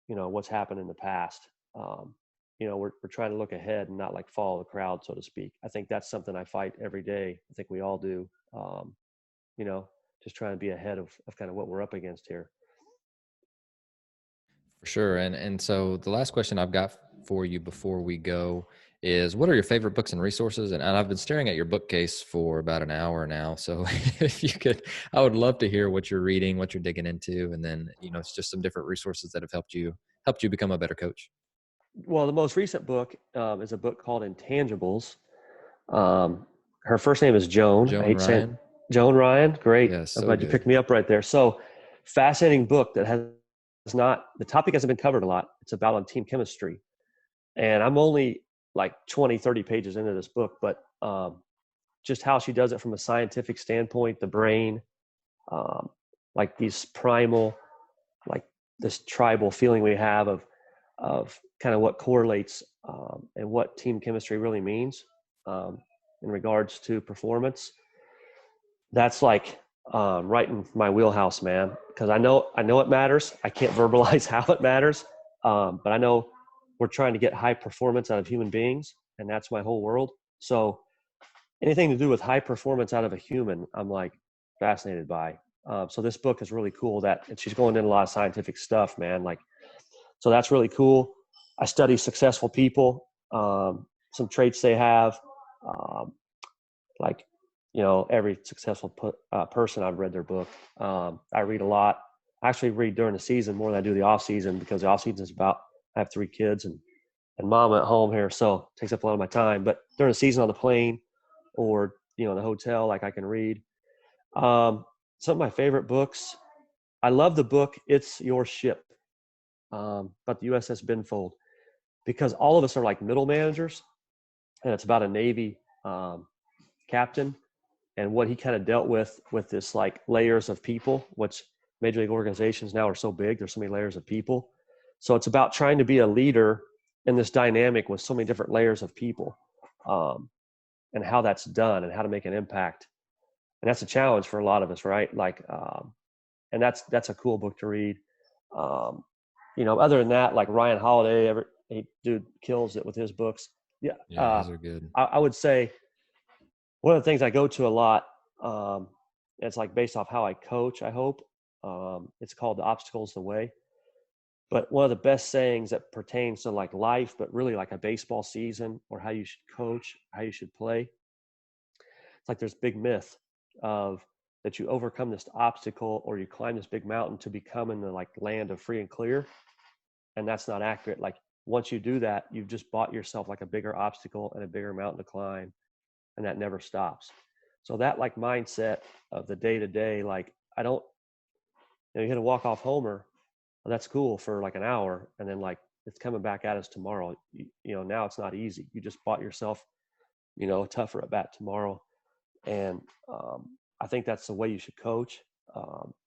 what's happened in the past. We're trying to look ahead and not like follow the crowd, so to speak. I think that's something I fight every day. I think we all do. Just trying to be ahead of kind of what we're up against here. For sure. And so the last question I've got for you before we go is, what are your favorite books and resources? And I've been staring at your bookcase for about an hour now. So if you could, I would love to hear what you're reading, what you're digging into, and then, it's just some different resources that have helped you become a better coach. Well, the most recent book is a book called Intangibles. Her first name is Joan. I Joan hate saying Ryan. Joan Ryan. Great. Yeah, I'm so glad you good. picked me up right there. So fascinating book that the topic hasn't been covered a lot. It's about on team chemistry. And I'm only like 20, 30 pages into this book, but just how she does it from a scientific standpoint, the brain, like these primal, like this tribal feeling we have of kind of what correlates and what team chemistry really means in regards to performance. That's like right in my wheelhouse, man, because I know it matters. I can't verbalize how it matters, but I know we're trying to get high performance out of human beings, and that's my whole world. So anything to do with high performance out of a human, I'm like fascinated by. So this book is really cool and she's going into a lot of scientific stuff, man. Like, so that's really cool. I study successful people, some traits they have, like, every successful person, I've read their book. I read a lot. I actually read during the season more than I do the off season, because the off season is I have 3 kids and mom at home here. So it takes up a lot of my time, but during the season on the plane or, in the hotel, like I can read. Some of my favorite books. I love the book "It's Your Ship" about the USS Benfold, because all of us are like middle managers, and it's about a Navy captain and what he kind of dealt with this like layers of people, which major league organizations now are so big. There's so many layers of people. So it's about trying to be a leader in this dynamic with so many different layers of people, and how that's done and how to make an impact. And that's a challenge for a lot of us, right? Like, and that's a cool book to read. Other than that, like Ryan Holiday, dude kills it with his books. Yeah. Yeah, those are good. I would say one of the things I go to a lot, it's like based off how I coach, I hope. It's called The Obstacle's the Way. But one of the best sayings that pertains to like life, but really like a baseball season or how you should coach, how you should play. It's like there's big myth of that you overcome this obstacle or you climb this big mountain to become in the like land of free and clear. And that's not accurate. Like once you do that, you've just bought yourself like a bigger obstacle and a bigger mountain to climb, and that never stops. So that like mindset of the day to day, like I don't, you hit a walk off homer, well, that's cool for like an hour, and then like it's coming back at us tomorrow. Now it's not easy. You just bought yourself, a tougher at bat tomorrow, and I think that's the way you should coach.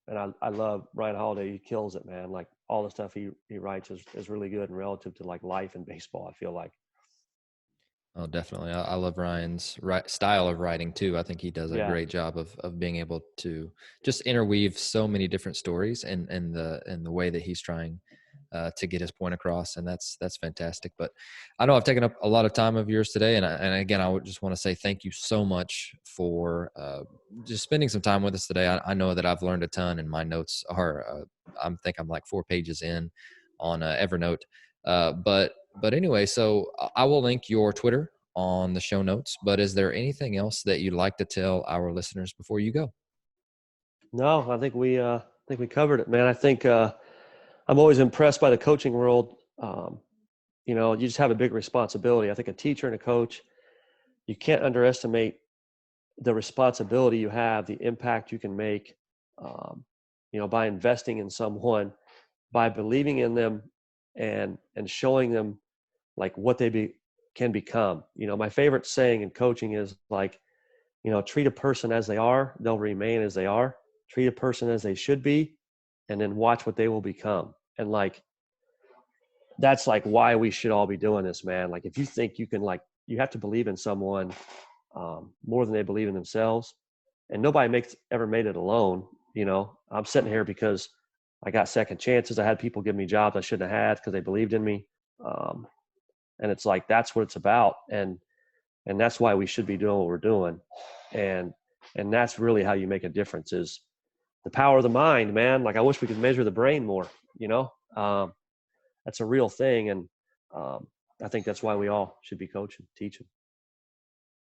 And I love Ryan Holiday. He kills it, man. Like all the stuff he writes is really good and relative to like life and baseball, I feel like. Oh, definitely. I love Ryan's style of writing too. I think he does a Yeah. great job of being able to just interweave so many different stories and the way that he's trying to get his point across, and that's fantastic. But I know I've taken up a lot of time of yours today, and again, I would just want to say thank you so much for just spending some time with us today. I know that I've learned a ton, and my notes are I'm like 4 pages in on Evernote. But anyway, so I will link your Twitter on the show notes. But is there anything else that you'd like to tell our listeners before you go? No, I think we covered it, man. I think I'm always impressed by the coaching world. You just have a big responsibility. I think a teacher and a coach, you can't underestimate the responsibility you have, the impact you can make, by investing in someone, by believing in them and showing them like what they can become. My favorite saying in coaching is like, treat a person as they are, they'll remain as they are. Treat a person as they should be, and then watch what they will become. And like, that's like why we should all be doing this, man. Like if you think you can, like, you have to believe in someone more than they believe in themselves. And nobody ever made it alone. I'm sitting here because I got second chances. I had people give me jobs I shouldn't have had because they believed in me. And it's like, that's what it's about. And that's why we should be doing what we're doing. And that's really how you make a difference, is the power of the mind, man. Like I wish we could measure the brain more, that's a real thing. And I think that's why we all should be coaching, teaching.